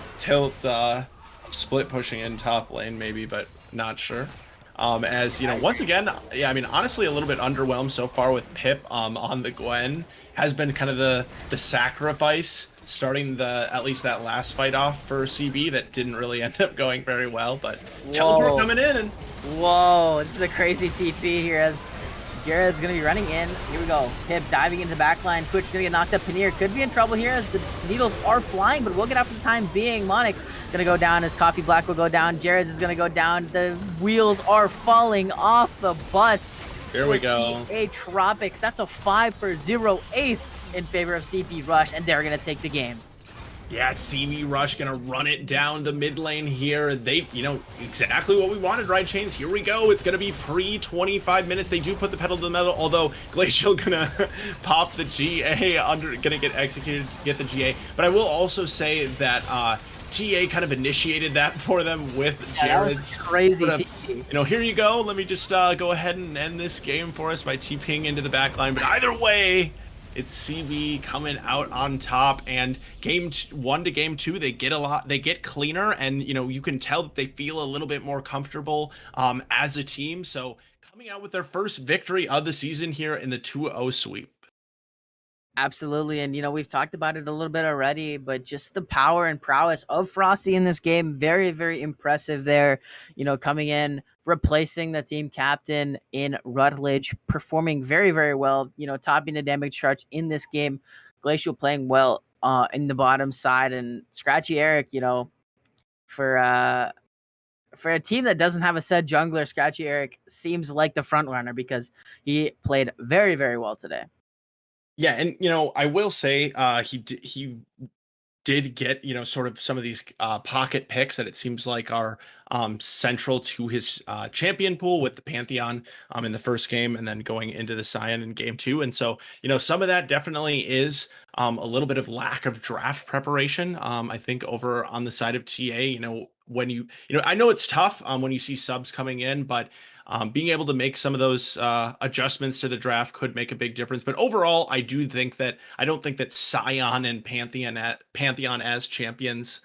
split pushing in top lane maybe, but not sure. As you know, once again, yeah, I mean, honestly, a little bit underwhelmed so far with Pip on the Gwen. Has been kind of the sacrifice starting at least that last fight off for CB that didn't really end up going very well, but teleport coming in and whoa, this is a crazy TP here as Jared's gonna be running in. Here we go. Pip diving into the backline. Twitch gonna get knocked up. Paneer could be in trouble here as the needles are flying, but we'll get out for the time being. Monix gonna go down as Coffee Black will go down. Jared's is gonna go down. The wheels are falling off the bus. There we go. TA Tropics. That's a 5-0 ace in favor of CB Rush, and they're gonna take the game. Yeah, CB Rush gonna run it down the mid lane here. They, you know, exactly what we wanted, right, Chains? Here we go. It's gonna be pre-25 minutes. They do put the pedal to the metal, although Glacial gonna pop the GA gonna get executed, get the GA. But I will also say that TA kind of initiated that for them with Jared's crazy sort of, you know, here you go. Let me just go ahead and end this game for us by TPing into the back line. But either way, it's CB coming out on top, and game 1 to game 2, they get cleaner, and you know, you can tell that they feel a little bit more comfortable as a team. So coming out with their first victory of the season here in the 2-0 sweep. Absolutely. And, we've talked about it a little bit already, but just the power and prowess of Frosty in this game, very, very impressive there. Coming in, replacing the team captain in Rutledge, performing very, very well, topping the damage charts in this game. Glacial playing well in the bottom side. And Scratchy Eric, for for a team that doesn't have a said jungler, Scratchy Eric seems like the front runner because he played very, very well today. Yeah, and I will say he did get sort of some of these pocket picks that it seems like are central to his champion pool with the Pantheon in the first game and then going into the Scion in game two. And so some of that definitely is a little bit of lack of draft preparation. I think over on the side of TA, when I know it's tough when you see subs coming in, but being able to make some of those adjustments to the draft could make a big difference. But overall, I don't think that Scion and Pantheon as champions,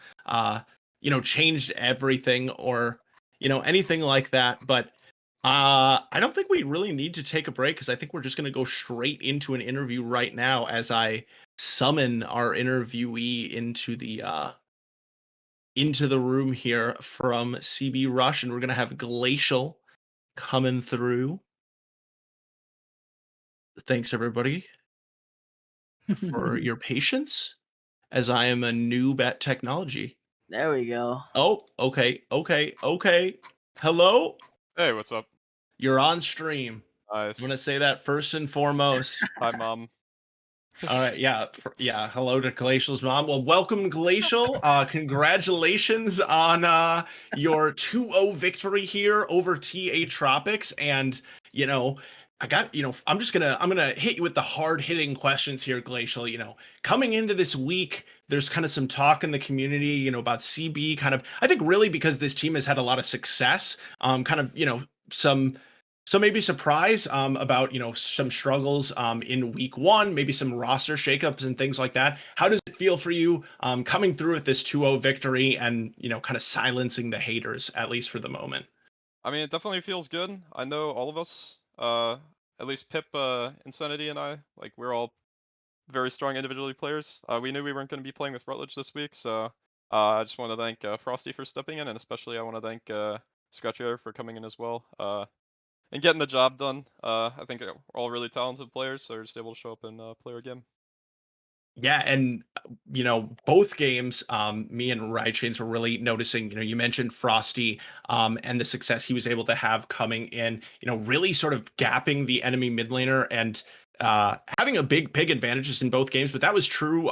changed everything or anything like that. But I don't think we really need to take a break because I think we're just going to go straight into an interview right now as I summon our interviewee into the room here from CB Rush, and we're going to have Glacial coming through. Thanks everybody for your patience as I am a noob at technology. There we go. Oh, okay. Hello? Hey, what's up? You're on stream. I'm going to Nice. say that first and foremost. Hi, Mom. All right, yeah. Hello to Glacial's mom. Well, welcome, Glacial. Congratulations on your 2-0 victory here over TA Tropics. And I got I'm gonna hit you with the hard hitting questions here, Glacial. Coming into this week, there's kind of some talk in the community, about CB. Kind of, I think, really because this team has had a lot of success. Kind of, some so maybe surprise about some struggles in week one, maybe some roster shakeups and things like that. How does it feel for you coming through with this 2-0 victory and kind of silencing the haters at least for the moment? I mean, it definitely feels good. I know all of us, at least Pip, Insanity, and I, like, we're all very strong individually players. We knew we weren't going to be playing with Rutledge this week, so I just want to thank Frosty for stepping in, and especially I want to thank Scratchy for coming in as well and getting the job done. I think we're all really talented players, so we're just able to show up and play our game. Yeah, and both games, me and Riot Chains were really noticing. You mentioned Frosty, and the success he was able to have coming in. Really sort of gapping the enemy mid laner and having a big advantages in both games. But that was true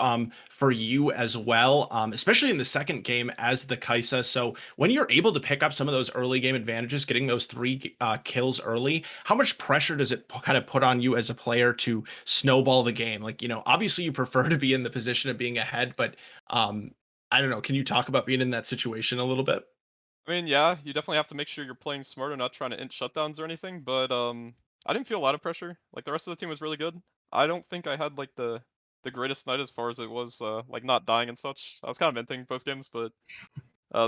for you as well, especially in the second game as the Kaisa. So when you're able to pick up some of those early game advantages, getting those 3 kills early, how much pressure does it kind of put on you as a player to snowball the game? Like, obviously you prefer to be in the position of being ahead, but I don't know. Can you talk about being in that situation a little bit? I mean, yeah, you definitely have to make sure you're playing smart and not trying to int shutdowns or anything, but I didn't feel a lot of pressure. Like the rest of the team was really good. I don't think I had like the greatest night as far as it was like not dying and such. I was kind of inting both games, but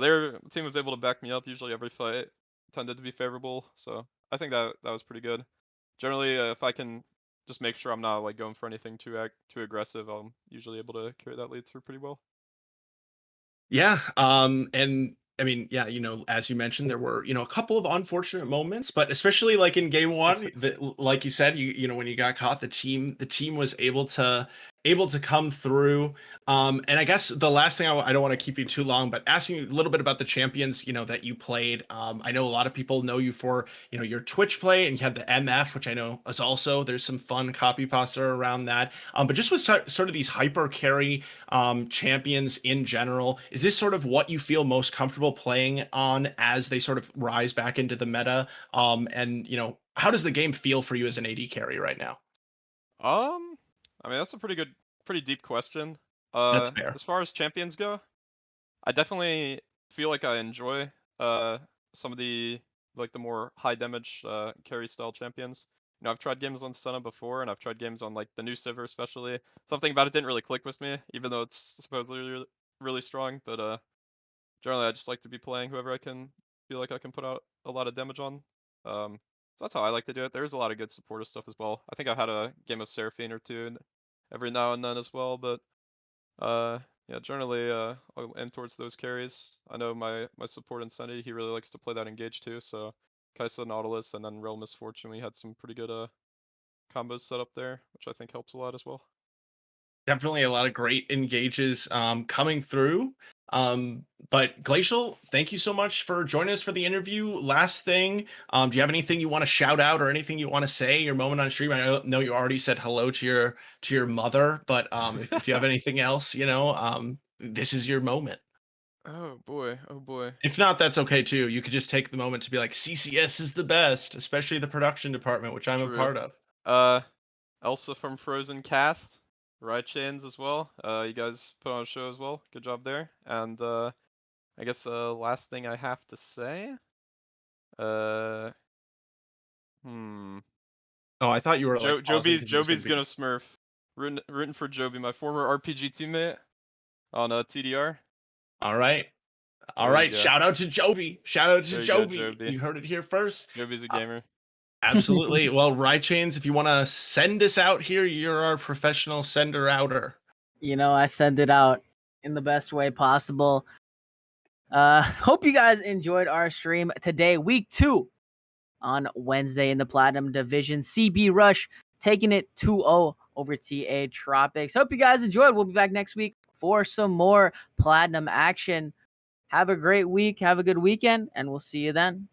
their team was able to back me up. Usually every fight tended to be favorable, so I think that was pretty good. Generally, if I can just make sure I'm not like going for anything too aggressive, I'm usually able to carry that lead through pretty well. Yeah, and I mean, yeah, as you mentioned, there were, a couple of unfortunate moments, but especially like in game one, like you said, when you got caught, the team was able to come through. And I guess the last thing I don't want to keep you too long, but asking you a little bit about the champions, that you played. I know a lot of people know you for, your Twitch play, and you had the MF, which I know is also there's some fun copy pasta around that. But just with sort of these hyper carry champions in general, is this sort of what you feel most comfortable playing on as they sort of rise back into the meta? And how does the game feel for you as an AD carry right now? I mean that's a pretty deep question. That's fair. As far as champions go, I definitely feel like I enjoy some of the like the more high damage carry style champions. I've tried games on Senna before, and I've tried games on like the new Sivir especially. Something about it didn't really click with me, even though it's supposedly really strong. But generally, I just like to be playing whoever I can feel like I can put out a lot of damage on. So that's how I like to do it. There's a lot of good supportive stuff as well. I think I had a game of Seraphine or two every now and then as well. But yeah, generally I'll aim towards those carries. I know my support in Sentinel, he really likes to play that engage too. So Kaisa, Nautilus, and then Real Misfortune, we had some pretty good combos set up there, which I think helps a lot as well. Definitely a lot of great engages coming through. But Glacial, thank you so much for joining us for the interview. Last thing, do you have anything you want to shout out or anything you want to say? Your moment on stream. I know you already said hello to your mother, but if you have anything else, this is your moment. Oh boy, oh boy. If not, that's okay too. You could just take the moment to be like, CCS is the best, especially the production department, which I'm a True. part of. Elsa from Frozen cast, Ride Chains as well. You guys put on a show as well. Good job there. And I guess last thing I have to say. Uh, hmm. Oh, I thought you were like pausing because it was Joby's gonna gonna be. smurf. Rooting for Joby, my former RPG teammate on TDR. All right. All There you right. go. Shout out to Joby. Shout out to There you go, Joby. Joby. You heard it here first. Joby's a gamer. Absolutely. Well, Ride Chains, if you want to send us out here, you're our professional sender outer. I send it out in the best way possible. Hope you guys enjoyed our stream today, week 2 on Wednesday in the Platinum Division. CB Rush taking it 2-0 over TA Tropics. Hope you guys enjoyed. We'll be back next week for some more Platinum action. Have a great week. Have a good weekend, and we'll see you then.